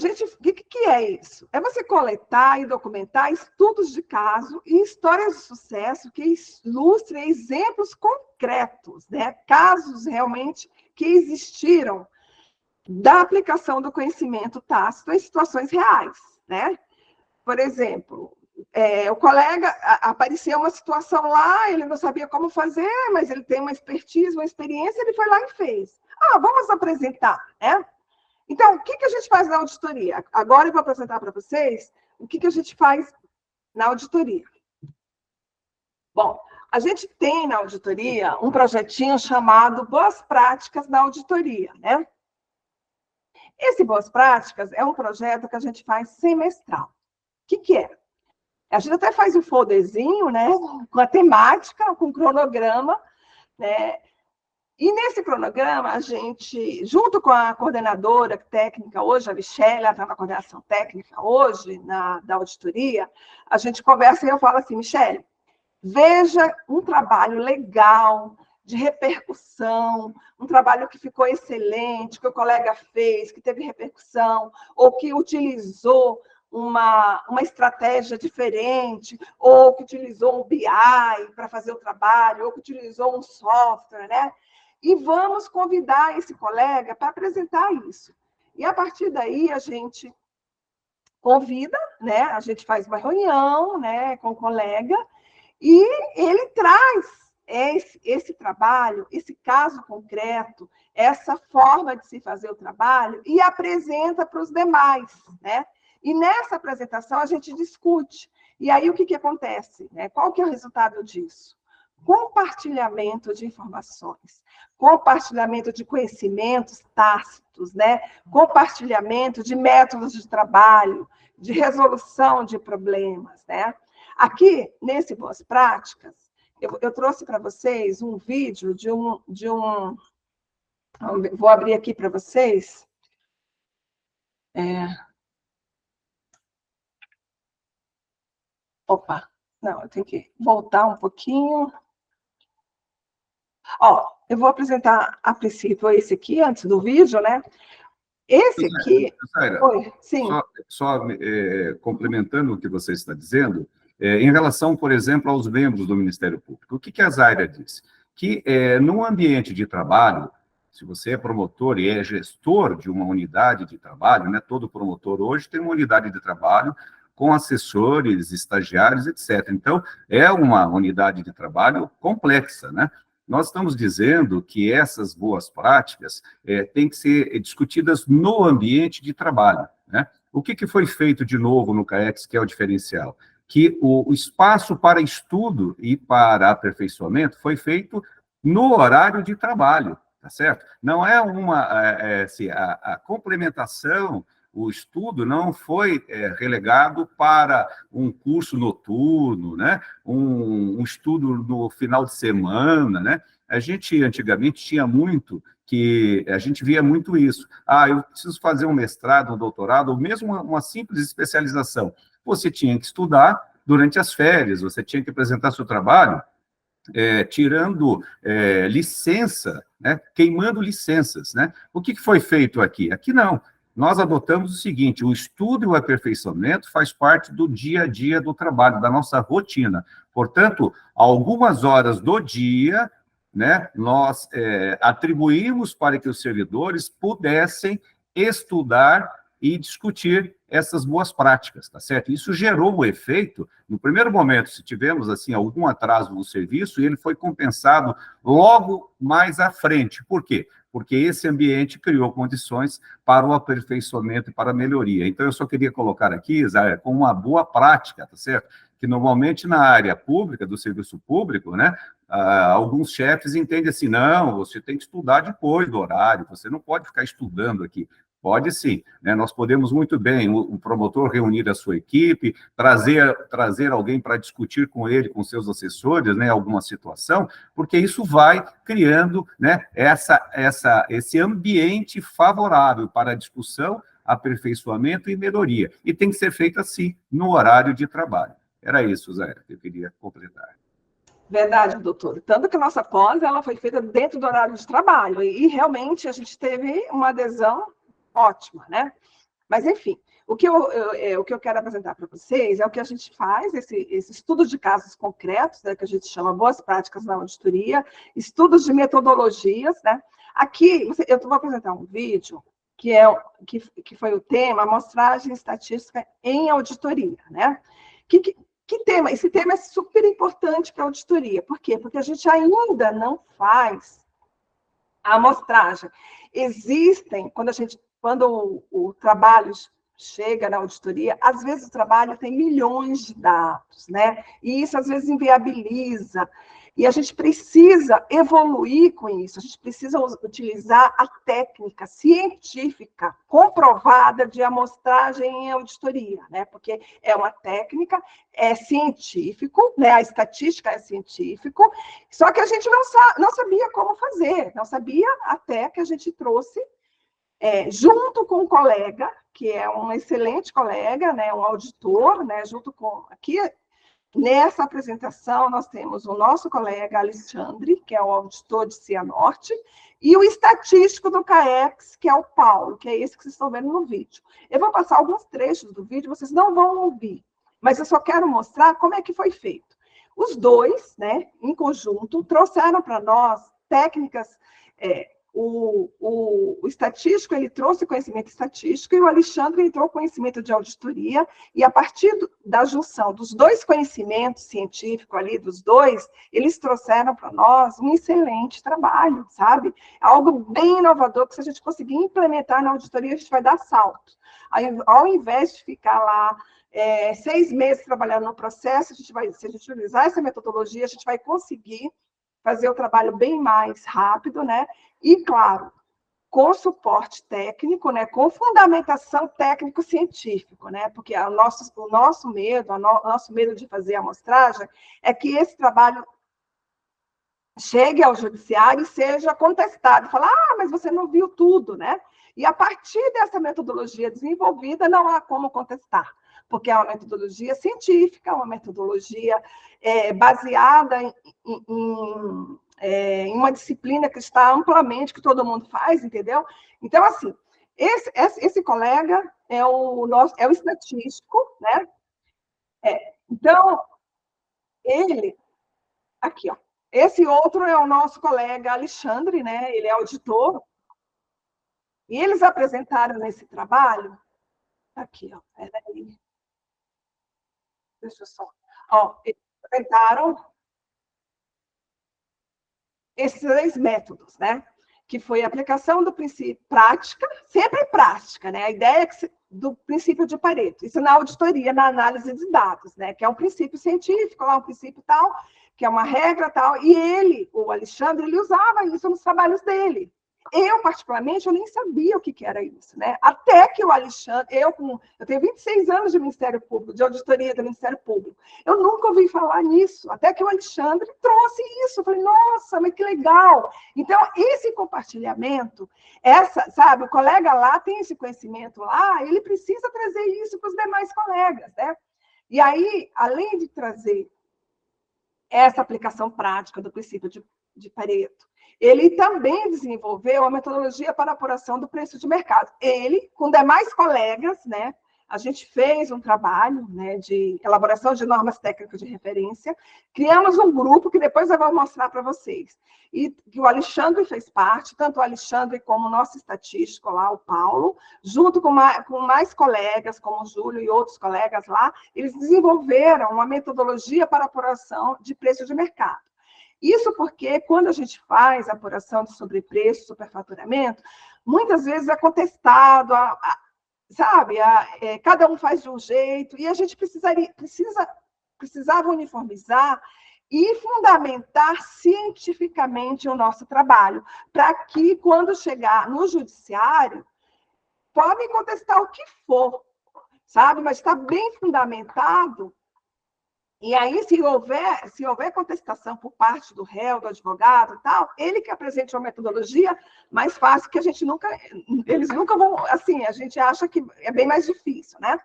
[SPEAKER 2] que é isso? É você coletar e documentar estudos de caso e histórias de sucesso que ilustrem exemplos concretos, né? Casos realmente que existiram da aplicação do conhecimento tácito em situações reais, né? Por exemplo, o colega apareceu uma situação lá, ele não sabia como fazer, mas ele tem uma expertise, uma experiência, ele foi lá e fez. Vamos apresentar, né? Então, o que a gente faz na auditoria? Agora eu vou apresentar para vocês o que a gente faz na auditoria. Bom, a gente tem na auditoria um projetinho chamado Boas Práticas na Auditoria, né? Esse Boas Práticas é um projeto que a gente faz semestral. O que é? A gente até faz um folderzinho, né? Com a temática, com o cronograma, né? E nesse cronograma, a gente, junto com a coordenadora técnica hoje, a Michelle, ela está na coordenação técnica hoje, da auditoria, a gente conversa e eu falo assim, Michelle, veja um trabalho legal, de repercussão, um trabalho que ficou excelente, que o colega fez, que teve repercussão, ou que utilizou uma estratégia diferente, ou que utilizou um BI para fazer o trabalho, ou que utilizou um software, né? E vamos convidar esse colega para apresentar isso. E, a partir daí, a gente convida, né? A gente faz uma reunião, né, com o colega, e ele traz esse trabalho, esse caso concreto, essa forma de se fazer o trabalho, e apresenta para os demais, né? E nessa apresentação, a gente discute. E aí, o que acontece? Né? Qual que é o resultado disso? Compartilhamento de informações, compartilhamento de conhecimentos tácitos, né? Compartilhamento de métodos de trabalho, de resolução de problemas, né? Aqui, nesse Boas Práticas, eu trouxe para vocês um vídeo vou abrir aqui para vocês. Opa, não, eu tenho que voltar um pouquinho. Eu vou apresentar a princípio esse aqui, antes do vídeo, né? Esse aqui...
[SPEAKER 1] Oi, sim. Só complementando o que você está dizendo, em relação, por exemplo, aos membros do Ministério Público, o que a Zaira disse? Que num ambiente de trabalho, se você é promotor e é gestor de uma unidade de trabalho, né? Todo promotor hoje tem uma unidade de trabalho com assessores, estagiários, etc. Então, é uma unidade de trabalho complexa, né? Nós estamos dizendo que essas boas práticas têm que ser discutidas no ambiente de trabalho, né? O que foi feito de novo no CAEX, que é o diferencial? Que o espaço para estudo e para aperfeiçoamento foi feito no horário de trabalho, tá certo? Não é a complementação, o estudo não foi relegado para um curso noturno, né? Um estudo no final de semana, né? A gente, antigamente, tinha muito a gente via muito isso. Eu preciso fazer um mestrado, um doutorado, ou mesmo uma simples especialização. Você tinha que estudar durante as férias, você tinha que apresentar seu trabalho tirando licença, né, queimando licenças, né? O que foi feito aqui? Aqui não. Nós adotamos o seguinte: o estudo e o aperfeiçoamento faz parte do dia a dia do trabalho, da nossa rotina. Portanto, algumas horas do dia, né, nós atribuímos para que os servidores pudessem estudar e discutir essas boas práticas, tá certo? Isso gerou o efeito, no primeiro momento, se tivemos, assim, algum atraso no serviço, ele foi compensado logo mais à frente. Por quê? Porque esse ambiente criou condições para o aperfeiçoamento e para a melhoria. Então, eu só queria colocar aqui, Zaya, como uma boa prática, tá certo? Que normalmente na área pública, do serviço público, né, alguns chefes entendem assim: não, você tem que estudar depois do horário, você não pode ficar estudando aqui. Pode sim, né? Nós podemos muito bem, o promotor reunir a sua equipe, trazer alguém para discutir com ele, com seus assessores, né, alguma situação, porque isso vai criando, né, esse ambiente favorável para a discussão, aperfeiçoamento e melhoria. E tem que ser feito assim, no horário de trabalho. Era isso, Zé, que eu queria completar.
[SPEAKER 2] Verdade, doutor. Tanto que a nossa pós ela foi feita dentro do horário de trabalho, e realmente a gente teve uma adesão ótima, né? Mas, enfim, o que eu quero apresentar para vocês é o que a gente faz, esse estudo de casos concretos, né, que a gente chama boas práticas na auditoria, estudos de metodologias, né? Aqui, eu vou apresentar um vídeo que foi o tema amostragem estatística em auditoria, né? Que tema? Esse tema é super importante para a auditoria. Por quê? Porque a gente ainda não faz a amostragem. Existem, quando o trabalho chega na auditoria, às vezes o trabalho tem milhões de dados, né? E isso às vezes inviabiliza. E a gente precisa evoluir com isso, a gente precisa utilizar a técnica científica comprovada de amostragem em auditoria, né? Porque é uma técnica, é científico, né? A estatística é científico, só que a gente não sabia como fazer, não sabia até que a gente trouxe, junto com um colega, que é um excelente colega, né? Um auditor, né? Junto com... Aqui, nessa apresentação, nós temos o nosso colega Alexandre, que é o auditor de Cianorte, e o estatístico do CAEX, que é o Paulo, que é esse que vocês estão vendo no vídeo. Eu vou passar alguns trechos do vídeo, vocês não vão ouvir, mas eu só quero mostrar como é que foi feito. Os dois, né, em conjunto, trouxeram para nós técnicas... O estatístico, ele trouxe conhecimento estatístico, e o Alexandre entrou conhecimento de auditoria, e a partir da junção dos dois conhecimentos científicos ali, dos dois, eles trouxeram para nós um excelente trabalho, sabe? Algo bem inovador, que se a gente conseguir implementar na auditoria, a gente vai dar salto. Aí, ao invés de ficar lá 6 meses trabalhando no processo, se a gente utilizar essa metodologia, a gente vai conseguir fazer o trabalho bem mais rápido, né? E, claro, com suporte técnico, né? Com fundamentação técnico-científico, né? Porque o nosso medo de fazer a amostragem é que esse trabalho chegue ao judiciário e seja contestado. Falar, mas você não viu tudo, né? E a partir dessa metodologia desenvolvida, não há como contestar, porque é uma metodologia científica, uma metodologia baseada em uma disciplina que está amplamente, que todo mundo faz, entendeu? Então, assim, esse colega é o estatístico, né? Então, ele, aqui, ó, esse outro é o nosso colega Alexandre, né? Ele é auditor, e eles apresentaram nesse trabalho, aqui, ó, peraí, deixa eu só, ó, eles apresentaram esses 3 métodos, né? Que foi a aplicação do princípio prática, sempre prática, né? A ideia do princípio de Pareto, isso na auditoria, na análise de dados, né? Que é um princípio científico, lá um princípio tal, que é uma regra tal, e ele, o Alexandre, ele usava isso nos trabalhos dele. Eu, particularmente, eu nem sabia o que era isso, né? Até que o Alexandre, eu tenho 26 anos de Ministério Público, de auditoria do Ministério Público, eu nunca ouvi falar nisso, até que o Alexandre trouxe isso. Eu falei, nossa, mas que legal! Então, esse compartilhamento, sabe, o colega lá tem esse conhecimento lá, ele precisa trazer isso para os demais colegas, né? E aí, além de trazer essa aplicação prática do princípio de Pareto. Ele também desenvolveu a metodologia para apuração do preço de mercado. Ele, com demais colegas, né, a gente fez um trabalho, né, de elaboração de normas técnicas de referência, criamos um grupo que depois eu vou mostrar para vocês, e que o Alexandre fez parte, tanto o Alexandre como o nosso estatístico lá, o Paulo, junto com mais colegas, como o Júlio e outros colegas lá, eles desenvolveram uma metodologia para apuração de preço de mercado. Isso porque, quando a gente faz a apuração de sobrepreço, superfaturamento, muitas vezes é contestado, sabe? Cada um faz de um jeito, e a gente precisava uniformizar e fundamentar cientificamente o nosso trabalho, para que, quando chegar no judiciário, podem contestar o que for, sabe? Mas está bem fundamentado. E aí, se houver contestação por parte do réu, do advogado e tal, ele que apresente uma metodologia mais fácil, que eles nunca vão, assim, a gente acha que é bem mais difícil, né?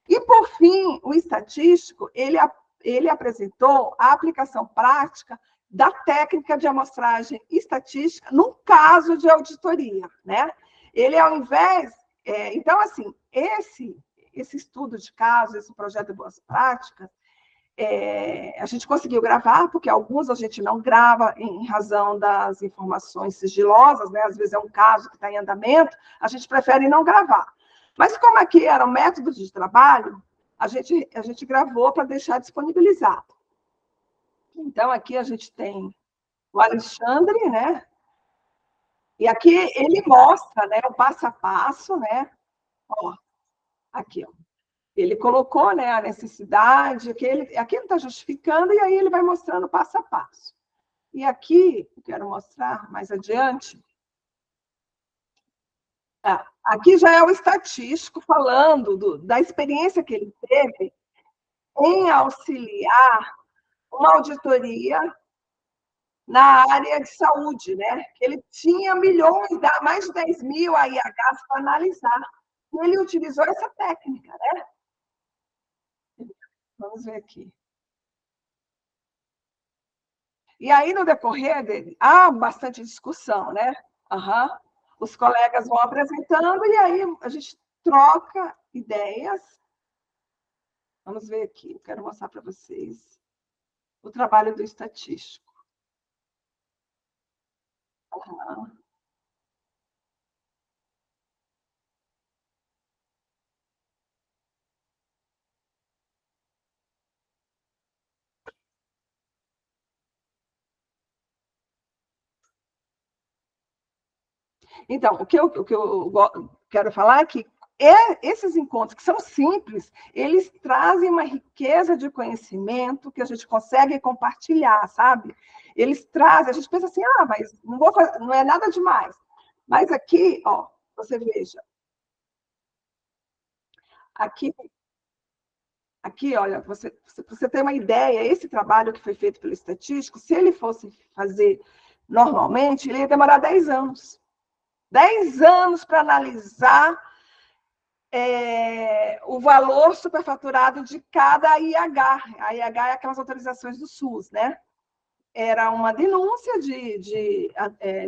[SPEAKER 2] E, por fim, o estatístico, ele apresentou a aplicação prática da técnica de amostragem estatística num caso de auditoria, né? Ele, ao invés... então, assim, esse estudo de caso, esse projeto de boas práticas, a gente conseguiu gravar, porque alguns a gente não grava em razão das informações sigilosas, né? Às vezes é um caso que está em andamento, a gente prefere não gravar. Mas como aqui era um método de trabalho, a gente gravou para deixar disponibilizado. Então, aqui a gente tem o Alexandre, né? E aqui ele mostra, né, o passo a passo, né? Ó, aqui, ó. Ele colocou, né, a necessidade, aqui ele está justificando, e aí ele vai mostrando passo a passo. E aqui, eu quero mostrar mais adiante, aqui já é o estatístico falando da experiência que ele teve em auxiliar uma auditoria na área de saúde, né? Ele tinha milhões, mais de 10 mil AIHs para analisar. E ele utilizou essa técnica, né? Vamos ver aqui. E aí, no decorrer dele, há bastante discussão, né? Uhum. Os colegas vão apresentando e aí a gente troca ideias. Vamos ver aqui, eu quero mostrar para vocês o trabalho do estatístico. Uhum. Então, o que eu quero falar é que esses encontros, que são simples, eles trazem uma riqueza de conhecimento que a gente consegue compartilhar, sabe? Eles trazem, a gente pensa assim, mas não é nada demais. Mas aqui, ó, você veja. Aqui, olha, você tem uma ideia, esse trabalho que foi feito pelo estatístico, se ele fosse fazer normalmente, ele ia demorar 10 anos. 10 anos para analisar o valor superfaturado de cada IH. A IH é aquelas autorizações do SUS, né? Era uma denúncia de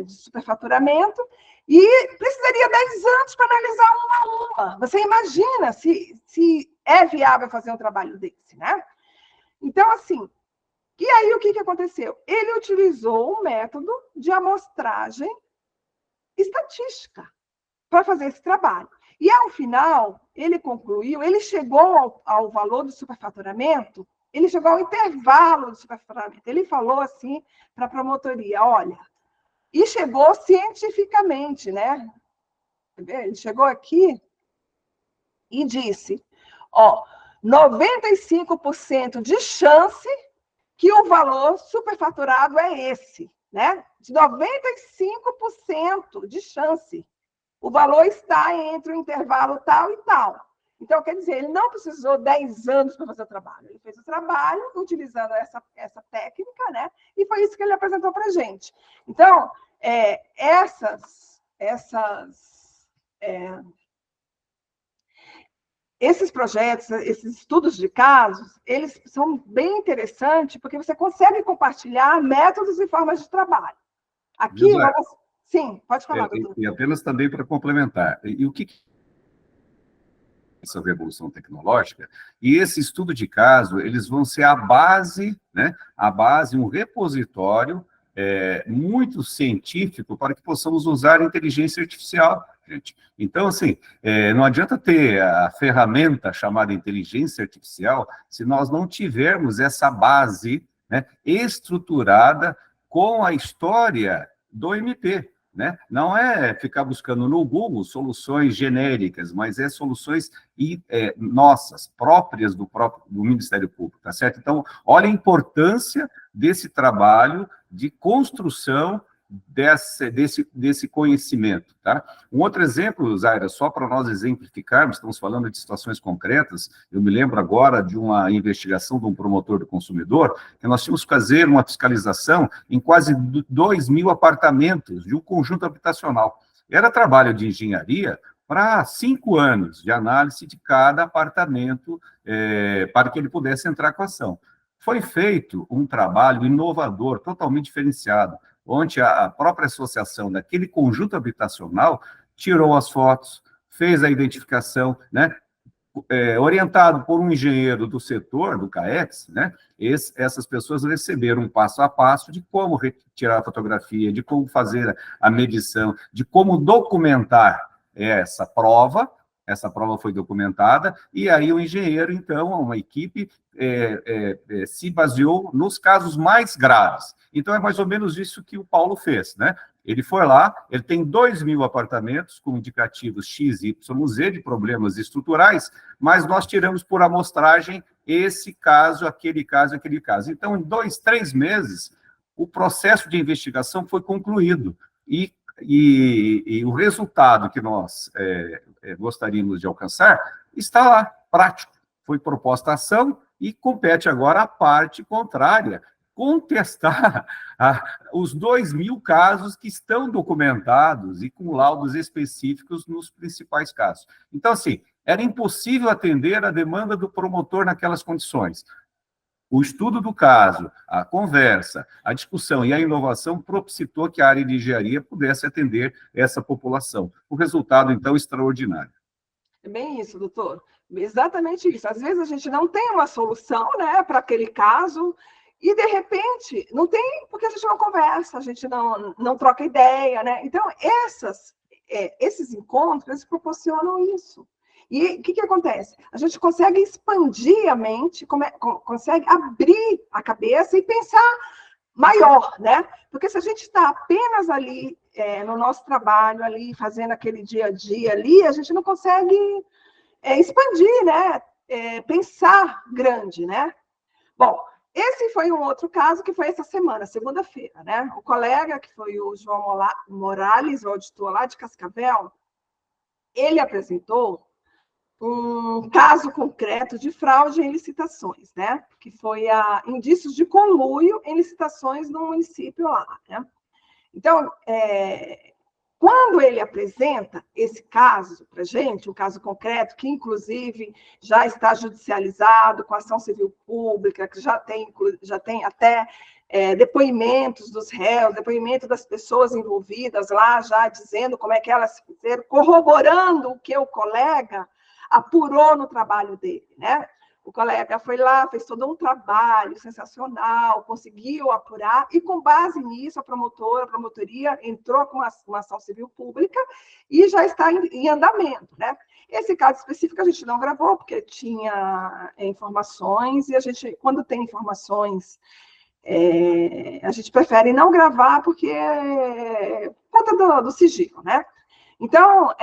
[SPEAKER 2] superfaturamento e precisaria 10 anos para analisar uma a uma. Você imagina se é viável fazer um trabalho desse, né? Então, assim, e aí o que aconteceu? Ele utilizou um método de amostragem estatística para fazer esse trabalho. E, ao final, ele concluiu, ele chegou ao valor do superfaturamento, ele chegou ao intervalo do superfaturamento. Ele falou assim para a promotoria, olha, e chegou cientificamente, né? Ele chegou aqui e disse, 95% de chance que o valor superfaturado é esse, né? De 95% de chance. O valor está entre o intervalo tal e tal. Então, quer dizer, ele não precisou 10 anos para fazer o trabalho. Ele fez o trabalho utilizando essa técnica, né? E foi isso que ele apresentou para a gente. Então, esses projetos, esses estudos de casos, eles são bem interessantes, porque você consegue compartilhar métodos e formas de trabalho. Aqui, vamos... Sim, pode falar, doutor.
[SPEAKER 1] E apenas também para complementar, e o que essa revolução tecnológica, e esse estudo de caso, eles vão ser a base, né, um repositório muito científico para que possamos usar a inteligência artificial, gente. Então, assim, não adianta ter a ferramenta chamada inteligência artificial se nós não tivermos essa base, né, estruturada com a história do MP. Né? Não é ficar buscando no Google soluções genéricas, mas soluções nossas, próprias do Ministério Público, tá certo? Então, olha a importância desse trabalho de construção desse conhecimento, tá? Um outro exemplo, Zaira, só para nós exemplificarmos, estamos falando de situações concretas, eu me lembro agora de uma investigação de um promotor do consumidor, que nós tínhamos que fazer uma fiscalização em quase 2.000 apartamentos de um conjunto habitacional. Era trabalho de engenharia para 5 anos de análise de cada apartamento para que ele pudesse entrar com a ação. Foi feito um trabalho inovador, totalmente diferenciado, onde a própria associação daquele conjunto habitacional tirou as fotos, fez a identificação, né? Orientado por um engenheiro do setor, do CAEX, né? Essas pessoas receberam um passo a passo de como retirar a fotografia, de como fazer a medição, de como documentar essa prova foi documentada, e aí o engenheiro, então, uma equipe, se baseou nos casos mais graves. Então, é mais ou menos isso que o Paulo fez, né? Ele foi lá, ele tem 2.000 apartamentos com indicativos X, Y, Z de problemas estruturais, mas nós tiramos por amostragem esse caso, aquele caso, aquele caso. Então, em 2, 3 meses, o processo de investigação foi concluído. E o resultado que nós gostaríamos de alcançar está lá, prático. Foi proposta a ação e compete agora à parte contrária contestar os 2.000 casos que estão documentados e com laudos específicos nos principais casos. Então, assim, era impossível atender a demanda do promotor naquelas condições. O estudo do caso, a conversa, a discussão e a inovação propicitou que a área de engenharia pudesse atender essa população. O resultado, então, extraordinário.
[SPEAKER 2] É bem isso, doutor. Exatamente isso. Às vezes a gente não tem uma solução, né, para aquele caso, e, de repente, não tem, porque a gente não conversa, a gente não troca ideia, né? Então, esses encontros, eles proporcionam isso. E o que acontece? A gente consegue expandir a mente, consegue abrir a cabeça e pensar maior, né? Porque se a gente está apenas ali no nosso trabalho, ali fazendo aquele dia a dia ali, a gente não consegue expandir, né? Pensar grande, né? Bom, esse foi um outro caso que foi essa semana, segunda-feira, né? O colega, que foi o João Morales, o auditor lá de Cascavel, ele apresentou um caso concreto de fraude em licitações, né? Que foi indícios de conluio em licitações no município lá, né? Então, quando ele apresenta esse caso para a gente, um caso concreto, que inclusive já está judicializado com ação civil pública, que já tem até depoimentos dos réus, depoimento das pessoas envolvidas lá, já dizendo como é que elas fizeram, corroborando o que o colega apurou no trabalho dele, né? O colega foi lá, fez todo um trabalho sensacional, conseguiu apurar, e com base nisso, a promotoria entrou com uma ação civil pública e já está em andamento, né? Esse caso específico a gente não gravou, porque tinha informações, e a gente, quando tem informações, a gente prefere não gravar, porque por conta do sigilo, né? Então,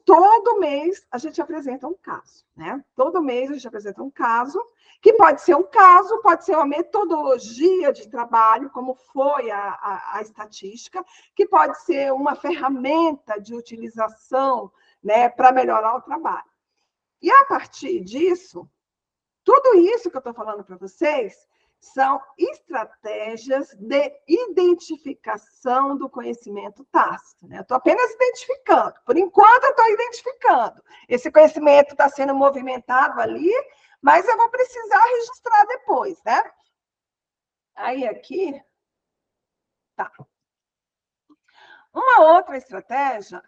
[SPEAKER 2] todo mês, a gente apresenta um caso, né? Todo mês a gente apresenta um caso, que pode ser um caso, pode ser uma metodologia de trabalho, como foi a estatística, que pode ser uma ferramenta de utilização, né, para melhorar o trabalho. E, a partir disso, tudo isso que eu estou falando para vocês são estratégias de identificação do conhecimento tácito. Né? Eu estou apenas identificando. Por enquanto, eu estou identificando. Esse conhecimento está sendo movimentado ali, mas eu vou precisar registrar depois, né? Aí, aqui... Tá. Uma outra estratégia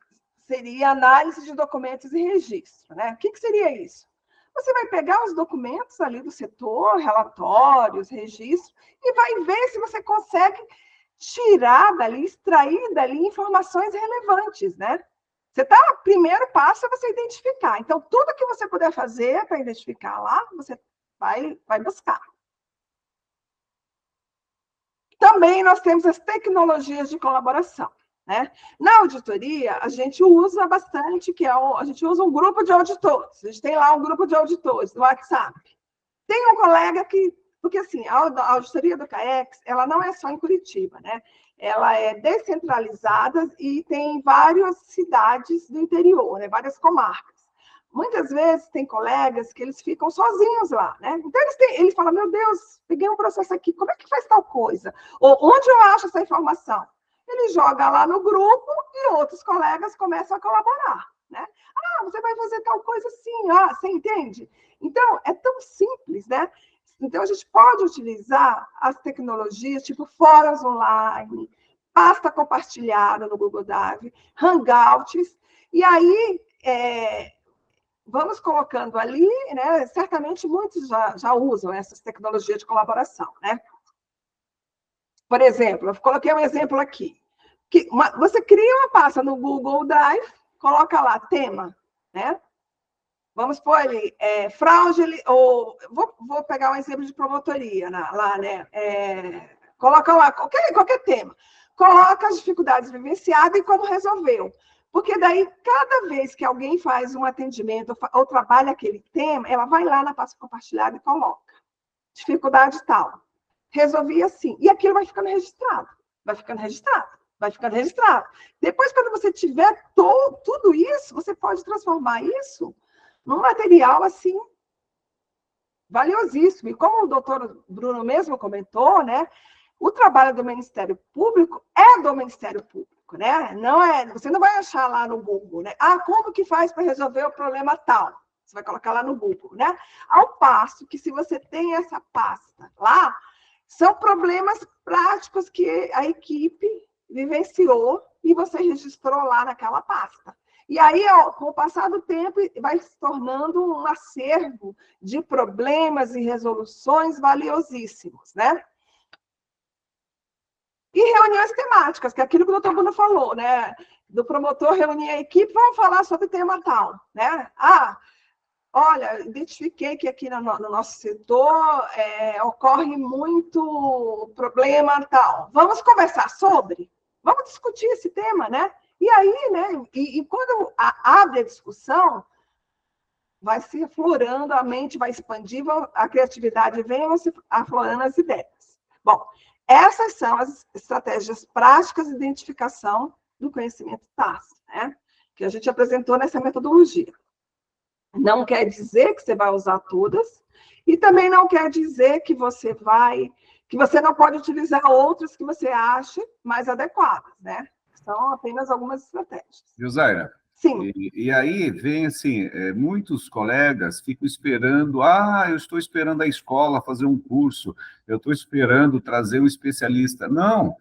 [SPEAKER 2] seria análise de documentos e registro, né? O que seria isso? Você vai pegar os documentos ali do setor, relatórios, registros, e vai ver se você consegue tirar dali, extrair dali informações relevantes, né? Primeiro passo é você identificar. Então, tudo que você puder fazer para identificar lá, você vai buscar. Também nós temos as tecnologias de colaboração. Né? Na auditoria, a gente usa bastante, a gente usa um grupo de auditores. A gente tem lá um grupo de auditores no WhatsApp. Tem um colega porque assim, a auditoria do CAEX, ela não é só em Curitiba, né? Ela é descentralizada e tem várias cidades do interior, né? Várias comarcas. Muitas vezes tem colegas que eles ficam sozinhos lá, né? Então eles falam, meu Deus, peguei um processo aqui, como é que faz tal coisa? Ou onde eu acho essa informação? Ele joga lá no grupo e outros colegas começam a colaborar, né? Ah, você vai fazer tal coisa assim, você entende? Então, é tão simples, né? Então, a gente pode utilizar as tecnologias, tipo fóruns online, pasta compartilhada no Google Drive, Hangouts, e aí vamos colocando ali, né? Certamente muitos já usam essas tecnologias de colaboração, né? Por exemplo, eu coloquei um exemplo aqui. Você cria uma pasta no Google Drive, coloca lá tema, né? Vamos pôr ali, fraude, ou vou pegar um exemplo de promotoria lá, né? Coloca lá qualquer tema. Coloca as dificuldades vivenciadas e como resolveu. Porque daí, cada vez que alguém faz um atendimento ou trabalha aquele tema, ela vai lá na pasta compartilhada e coloca. Dificuldade tal. Resolvi assim. E aquilo vai ficando registrado. Vai ficando registrado. Vai ficando registrado. Depois, quando você tiver tudo isso, você pode transformar isso num material, assim, valiosíssimo. E como o doutor Bruno mesmo comentou, né, o trabalho do Ministério Público é do Ministério Público, né? Você não vai achar lá no Google, né? Como que faz para resolver o problema tal? Você vai colocar lá no Google, né? Ao passo que, se você tem essa pasta lá, são problemas práticos que a equipe vivenciou e você registrou lá naquela pasta. E aí, com o passar do tempo, vai se tornando um acervo de problemas e resoluções valiosíssimos, né? E reuniões temáticas, que é aquilo que o doutor Bruno falou, né? Do promotor reunir a equipe, vamos falar sobre tema tal, né? Olha, identifiquei que aqui no nosso setor ocorre muito problema tal. Vamos conversar sobre? Vamos discutir esse tema, né? E aí, né? E quando abre a discussão, vai se aflorando, a mente vai expandindo, a criatividade vem, vão se aflorando as ideias. Bom, essas são as estratégias práticas de identificação do conhecimento tácito, né? Que a gente apresentou nessa metodologia. Não quer dizer que você vai usar todas, e também não quer dizer que você não pode utilizar outras que você ache mais adequadas, né? São apenas algumas estratégias.
[SPEAKER 1] Zaira,
[SPEAKER 2] sim.
[SPEAKER 1] E aí vem assim, muitos colegas ficam esperando, eu estou esperando a escola fazer um curso, eu estou esperando trazer um especialista. Não,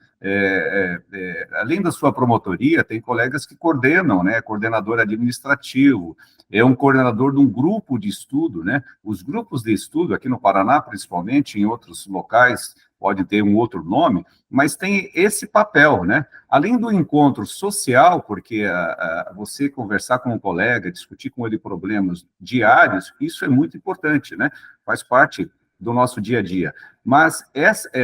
[SPEAKER 1] além da sua promotoria, tem colegas que coordenam, né? Coordenador administrativo, é um coordenador de um grupo de estudo, né? Os grupos de estudo, aqui no Paraná, principalmente, em outros locais, pode ter um outro nome, mas tem esse papel, né? Além do encontro social, porque você conversar com um colega, discutir com ele problemas diários, isso é muito importante, né? Faz parte do nosso dia a dia. Mas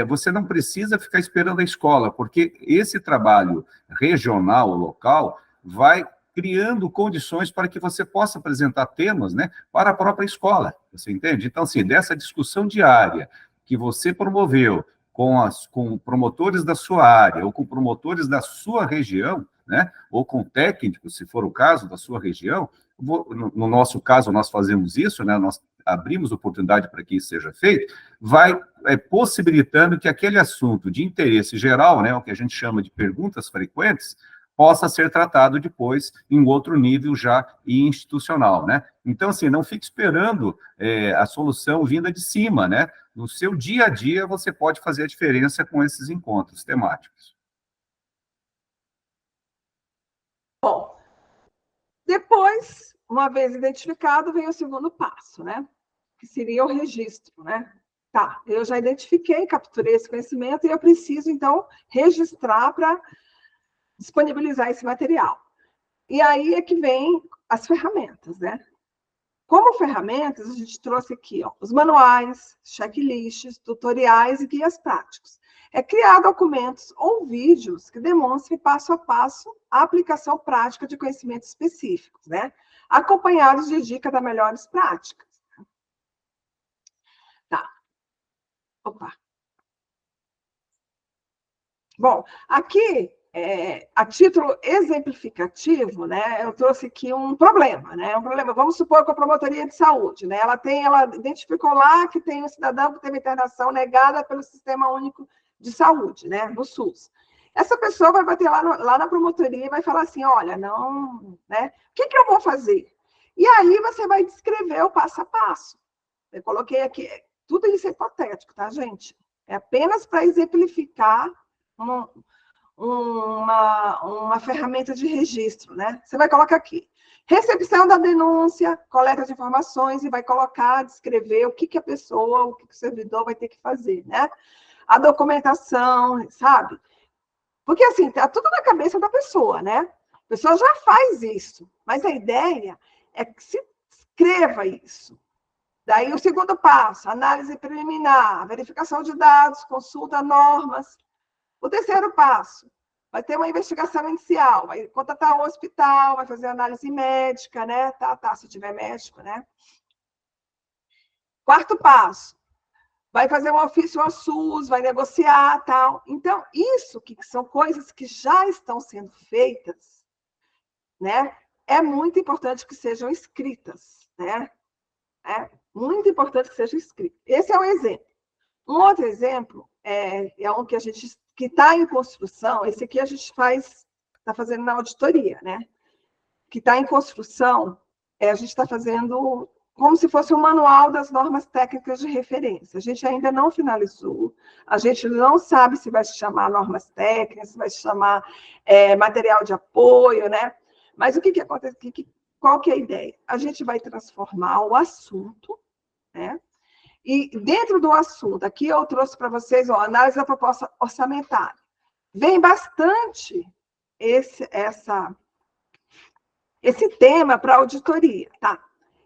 [SPEAKER 1] você não precisa ficar esperando a escola, porque esse trabalho regional, local, vai criando condições para que você possa apresentar temas, né, para a própria escola, você entende? Então, assim, dessa discussão diária que você promoveu com promotores da sua área, ou com promotores da sua região, né, ou com técnicos, se for o caso, da sua região, no nosso caso, nós fazemos isso, né, nós abrimos oportunidade para que isso seja feito, vai possibilitando que aquele assunto de interesse geral, né, o que a gente chama de perguntas frequentes, possa ser tratado depois em outro nível já institucional, né? Então, assim, não fique esperando a solução vinda de cima, né? No seu dia a dia, você pode fazer a diferença com esses encontros temáticos.
[SPEAKER 2] Bom, depois, uma vez identificado, vem o segundo passo, né? Que seria o registro, né? Tá, eu já identifiquei, capturei esse conhecimento e eu preciso, então, registrar para disponibilizar esse material. E aí é que vem as ferramentas, né? Como ferramentas, a gente trouxe aqui ó, os manuais, checklists, tutoriais e guias práticos. É criar documentos ou vídeos que demonstrem passo a passo a aplicação prática de conhecimentos específicos, né? Acompanhados de dicas das melhores práticas. Tá. Opa. Bom, aqui, a título exemplificativo, né, eu trouxe aqui um problema, né? Um problema, vamos supor que a promotoria de saúde, né? Ela identificou lá que tem um cidadão que teve internação negada pelo Sistema Único de Saúde, né? No SUS. Essa pessoa vai bater lá na promotoria e vai falar assim: olha, não, né? O que eu vou fazer? E aí você vai descrever o passo a passo. Eu coloquei aqui, tudo isso é hipotético, tá, gente? É apenas para exemplificar uma ferramenta de registro, né? Você vai colocar aqui, recepção da denúncia, coleta de informações, e vai colocar, descrever o que a pessoa, o que o servidor vai ter que fazer, né? A documentação, sabe? Porque, assim, tá tudo na cabeça da pessoa, né? A pessoa já faz isso, mas a ideia é que se escreva isso. Daí, o segundo passo, análise preliminar, verificação de dados, consulta normas. O terceiro passo, vai ter uma investigação inicial, vai contatar o hospital, vai fazer análise médica, né? Tá, se tiver médico, né? Quarto passo, vai fazer um ofício ao SUS, vai negociar, tal. Então, isso que são coisas que já estão sendo feitas, né? É muito importante que sejam escritas, né? É muito importante que sejam escritas. Esse é um exemplo. Um outro exemplo é um que a gente que está em construção. Esse aqui a gente está fazendo na auditoria, né? Que está em construção, a gente está fazendo como se fosse um manual das normas técnicas de referência. A gente ainda não finalizou, a gente não sabe se vai se chamar normas técnicas, se vai se chamar material de apoio, né? Mas o que acontece? Qual que é a ideia? A gente vai transformar o assunto, né? E dentro do assunto, aqui eu trouxe para vocês a análise da proposta orçamentária. Vem bastante esse tema para auditoria, tá?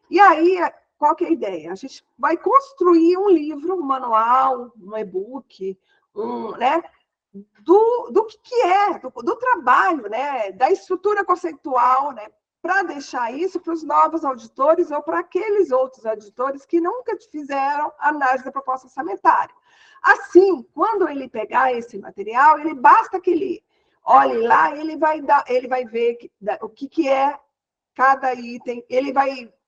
[SPEAKER 2] E aí, qual que é a ideia? A gente vai construir um livro, um manual, um e-book, né? Do que é, do trabalho, né? Da estrutura conceitual, né? Para deixar isso para os novos auditores ou para aqueles outros auditores que nunca fizeram análise da proposta orçamentária. Assim, quando ele pegar esse material, ele basta que ele olhe lá e ele vai ver o que é cada item,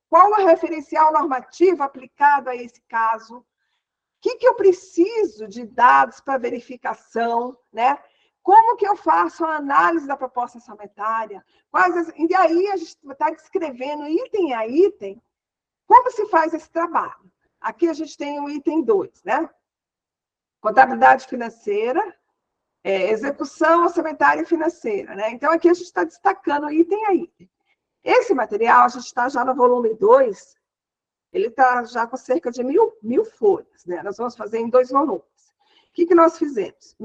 [SPEAKER 2] qual é o referencial normativo aplicado a esse caso, o que eu preciso de dados para verificação, né? Como que eu faço a análise da proposta orçamentária? E aí a gente está descrevendo item a item como se faz esse trabalho. Aqui a gente tem o item 2, né? Contabilidade financeira, execução orçamentária e financeira, né? Então, aqui a gente está destacando item a item. Esse material, a gente está já no volume 2, ele está já com cerca de mil folhas, né? Nós vamos fazer em 2 volumes. O que nós fizemos?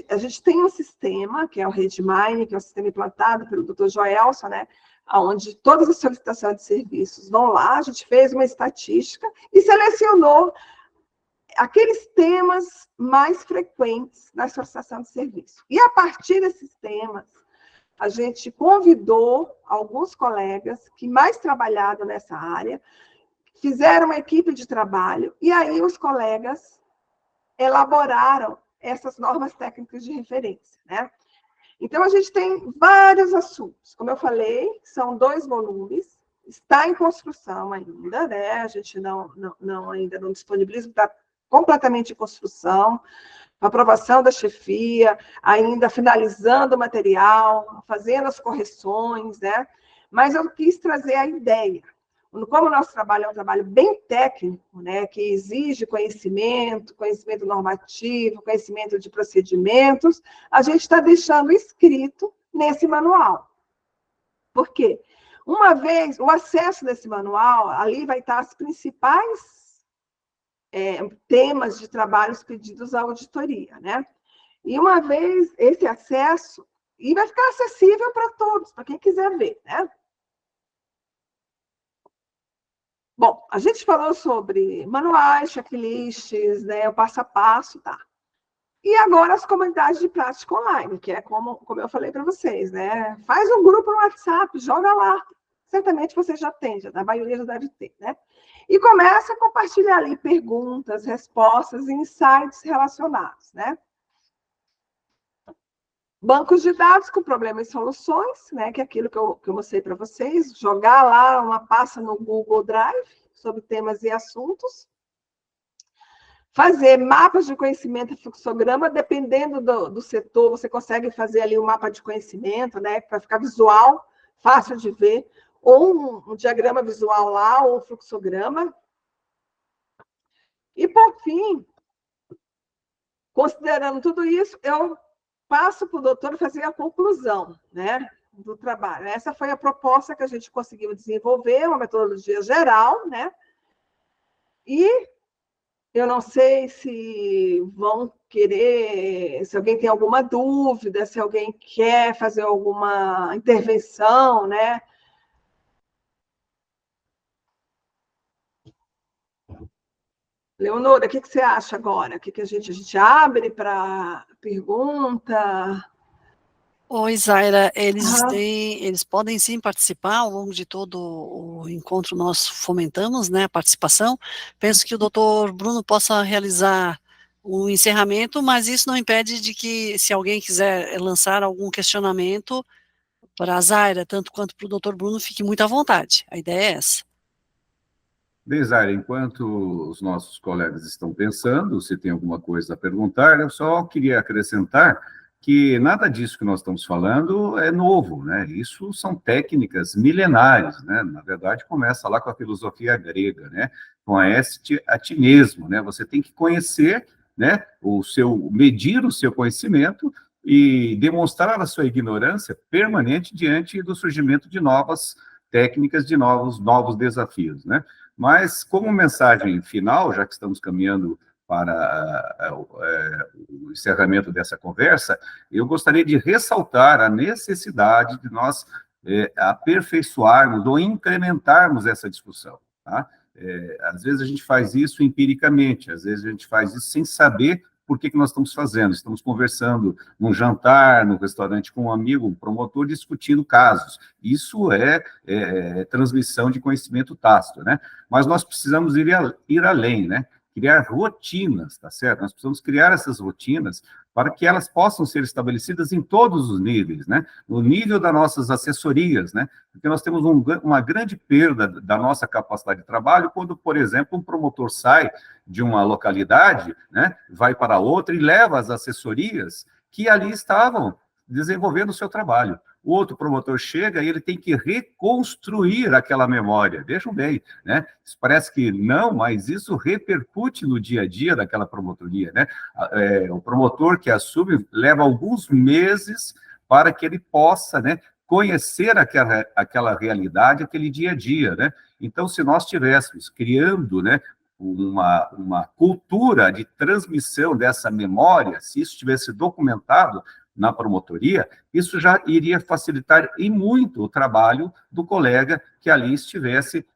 [SPEAKER 2] A gente tem um sistema, que é o Redmine, que é um sistema implantado pelo Dr. Joelson, né? Onde todas as solicitações de serviços vão lá, a gente fez uma estatística e selecionou aqueles temas mais frequentes na solicitação de serviço. E a partir desses temas, a gente convidou alguns colegas que mais trabalharam nessa área, fizeram uma equipe de trabalho, e aí os colegas elaboraram essas normas técnicas de referência, né? Então, a gente tem vários assuntos. Como eu falei, são 2 volumes, está em construção ainda, né? A gente ainda não disponibiliza, está completamente em construção, aprovação da chefia, ainda finalizando o material, fazendo as correções, né? Mas eu quis trazer a ideia. Como o nosso trabalho é um trabalho bem técnico, né, que exige conhecimento normativo, conhecimento de procedimentos, a gente está deixando escrito nesse manual. Por quê? Uma vez, o acesso desse manual, ali vai estar as principais temas de trabalhos pedidos à auditoria, né? E uma vez esse acesso, e vai ficar acessível para todos, para quem quiser ver, né? Bom, a gente falou sobre manuais, checklists, né, o passo a passo, tá? E agora as comunidades de prática online, que é como eu falei para vocês, né? Faz um grupo no WhatsApp, joga lá. Certamente você já tem, a maioria já deve ter, né? E começa a compartilhar ali perguntas, respostas e insights relacionados, né? Bancos de dados com problemas e soluções, né? Que é aquilo que eu mostrei para vocês, jogar lá uma pasta no Google Drive sobre temas e assuntos. Fazer mapas de conhecimento e fluxograma, dependendo do setor, você consegue fazer ali um mapa de conhecimento, né? Para ficar visual, fácil de ver, ou um diagrama visual lá, ou um fluxograma. E, por fim, considerando tudo isso, eu passo para o doutor fazer a conclusão, né, do trabalho. Essa foi a proposta que a gente conseguiu desenvolver, uma metodologia geral, né? E eu não sei se vão querer, se alguém tem alguma dúvida, se alguém quer fazer alguma intervenção, né? Leonora, o que você acha agora? O que a gente abre para pergunta?
[SPEAKER 3] Oi, Zaira, eles podem sim participar ao longo de todo o encontro, nós fomentamos, né, a participação. Penso que o doutor Bruno possa realizar o encerramento, mas isso não impede de que, se alguém quiser lançar algum questionamento para a Zaira, tanto quanto para o doutor Bruno, fique muito à vontade. A ideia é essa.
[SPEAKER 1] Bem, Zaira, enquanto os nossos colegas estão pensando, se tem alguma coisa a perguntar, eu só queria acrescentar que nada disso que nós estamos falando é novo, né? Isso são técnicas milenares, né? Na verdade, começa lá com a filosofia grega, né? Conhece-te a ti mesmo, né? Você tem que conhecer, né? Medir o seu conhecimento e demonstrar a sua ignorância permanente diante do surgimento de novas técnicas, de novos desafios, né? Mas, como mensagem final, já que estamos caminhando para o encerramento dessa conversa, eu gostaria de ressaltar a necessidade de nós aperfeiçoarmos ou incrementarmos essa discussão, tá? Às vezes a gente faz isso empiricamente, às vezes a gente faz isso sem saber por que nós estamos fazendo. Estamos conversando num jantar, num restaurante com um amigo, um promotor, discutindo casos. Isso é transmissão de conhecimento tácito, né? Mas nós precisamos ir além, né? Criar rotinas, tá certo? Nós precisamos criar essas rotinas para que elas possam ser estabelecidas em todos os níveis, né? No nível das nossas assessorias, né? Porque nós temos uma grande perda da nossa capacidade de trabalho quando, por exemplo, um promotor sai de uma localidade, né? Vai para outra e leva as assessorias que ali estavam desenvolvendo o seu trabalho. O outro promotor chega e ele tem que reconstruir aquela memória. Vejam bem, né? Isso parece que não, mas isso repercute no dia a dia daquela promotoria, né? O promotor que assume leva alguns meses para que ele possa, né, conhecer aquela realidade, aquele dia a dia, né? Então, se nós estivéssemos criando, né, uma cultura de transmissão dessa memória, se isso estivesse documentado na promotoria, isso já iria facilitar e muito o trabalho do colega que ali estivesse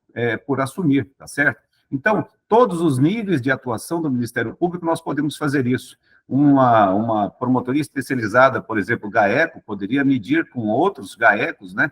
[SPEAKER 1] por assumir, tá certo? Então, todos os níveis de atuação do Ministério Público, nós podemos fazer isso. Uma promotoria especializada, por exemplo, GAECO, poderia medir com outros GAECOs, né,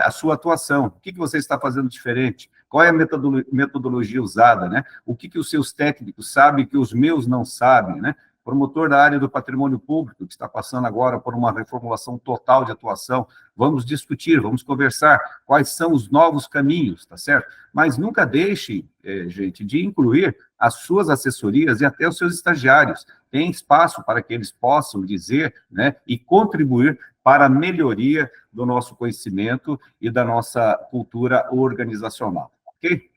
[SPEAKER 1] a sua atuação. O que você está fazendo diferente? Qual é a metodologia usada, né? O que os seus técnicos sabem que os meus não sabem, né? promotor da área do patrimônio público, que está passando agora por uma reformulação total de atuação. Vamos discutir, vamos conversar quais são os novos caminhos, tá certo? Mas nunca deixe, gente, de incluir as suas assessorias e até os seus estagiários. Tem espaço para que eles possam dizer, né, e contribuir para a melhoria do nosso conhecimento e da nossa cultura organizacional, ok?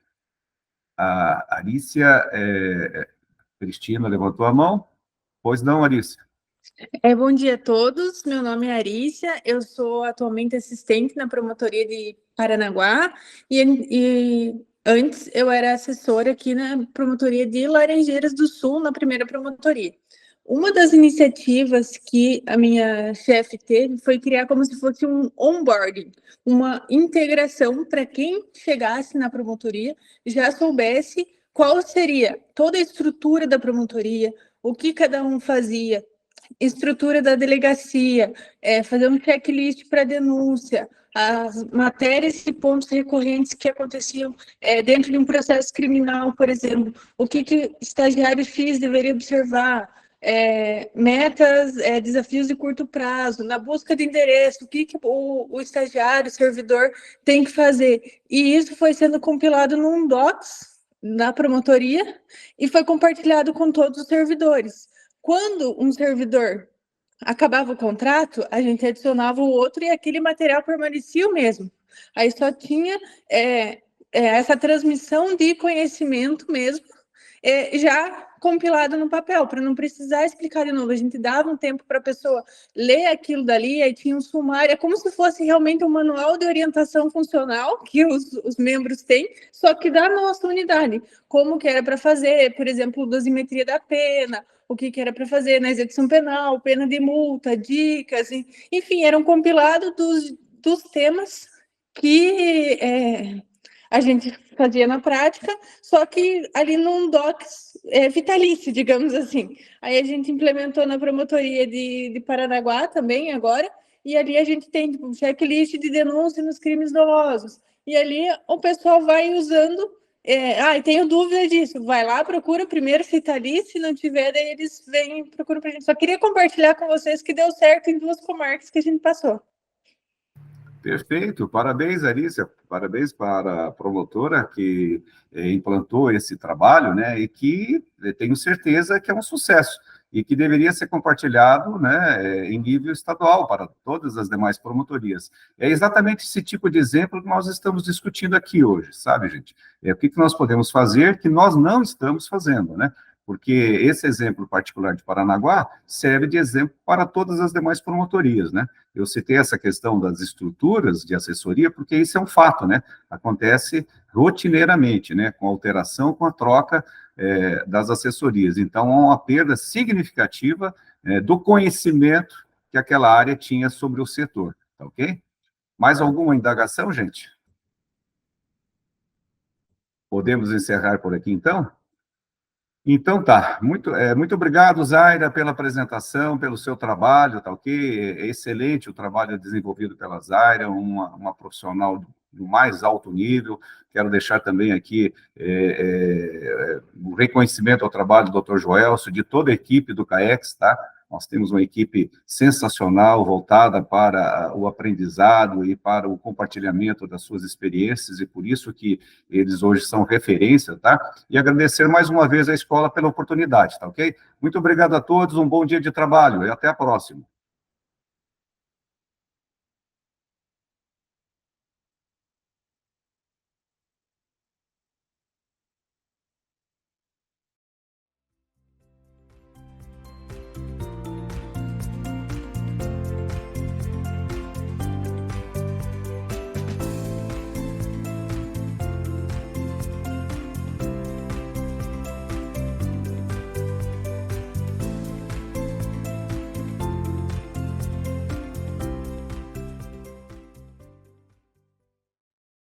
[SPEAKER 1] A Arícia Cristina levantou a mão. Pois não, Arícia?
[SPEAKER 4] Bom dia a todos, meu nome é Arícia, eu sou atualmente assistente na promotoria de Paranaguá e antes eu era assessora aqui na promotoria de Laranjeiras do Sul, na primeira promotoria. Uma das iniciativas que a minha chefe teve foi criar como se fosse um onboarding, uma integração para quem chegasse na promotoria já soubesse qual seria toda a estrutura da promotoria, o que cada um fazia, estrutura da delegacia, fazer um checklist para denúncia, as matérias e pontos recorrentes que aconteciam dentro de um processo criminal, por exemplo, o que estagiário X deveria observar, metas, desafios de curto prazo, na busca de endereço, o que o estagiário, o servidor tem que fazer. E isso foi sendo compilado num Docs, na promotoria, e foi compartilhado com todos os servidores. Quando um servidor acabava o contrato, a gente adicionava o outro e aquele material permanecia o mesmo. Aí só tinha essa transmissão de conhecimento mesmo, já compilado no papel, para não precisar explicar de novo. A gente dava um tempo para a pessoa ler aquilo dali, aí tinha um sumário, é como se fosse realmente um manual de orientação funcional que os membros têm, só que da nossa unidade, como que era para fazer, por exemplo, dosimetria da pena, o que era para fazer na execução penal, pena de multa, dicas, enfim, eram compilados dos temas que a gente fazia na prática, só que ali num Docs vitalício, digamos assim. Aí a gente implementou na promotoria de Paranaguá também agora, e ali a gente tem um checklist de denúncia nos crimes dolosos. E ali o pessoal vai usando, e tenho dúvida disso, vai lá, procura primeiro se está ali, se não tiver, daí eles vêm e procuram para a gente. Só queria compartilhar com vocês que deu certo em 2 comarcas que a gente passou.
[SPEAKER 1] Perfeito, parabéns, Arícia, parabéns para a promotora que implantou esse trabalho, né, e que tenho certeza que é um sucesso, e que deveria ser compartilhado, né, em nível estadual para todas as demais promotorias. É exatamente esse tipo de exemplo que nós estamos discutindo aqui hoje, sabe, gente? O que nós podemos fazer que nós não estamos fazendo, né? Porque esse exemplo particular de Paranaguá serve de exemplo para todas as demais promotorias, né? Eu citei essa questão das estruturas de assessoria, porque isso é um fato, né? Acontece rotineiramente, né? Com a alteração, com a troca das assessorias. Então, há uma perda significativa do conhecimento que aquela área tinha sobre o setor, tá ok? Mais alguma indagação, gente? Podemos encerrar por aqui, então? Então tá, muito obrigado, Zaira, pela apresentação, pelo seu trabalho, tá ok? É excelente o trabalho desenvolvido pela Zaira, uma profissional do mais alto nível. Quero deixar também aqui o reconhecimento ao trabalho do Dr. Joelso, de toda a equipe do CAEX, tá? Nós temos uma equipe sensacional, voltada para o aprendizado e para o compartilhamento das suas experiências, e por isso que eles hoje são referência, tá? E agradecer mais uma vez à escola pela oportunidade, tá ok? Muito obrigado a todos, um bom dia de trabalho e até a próxima.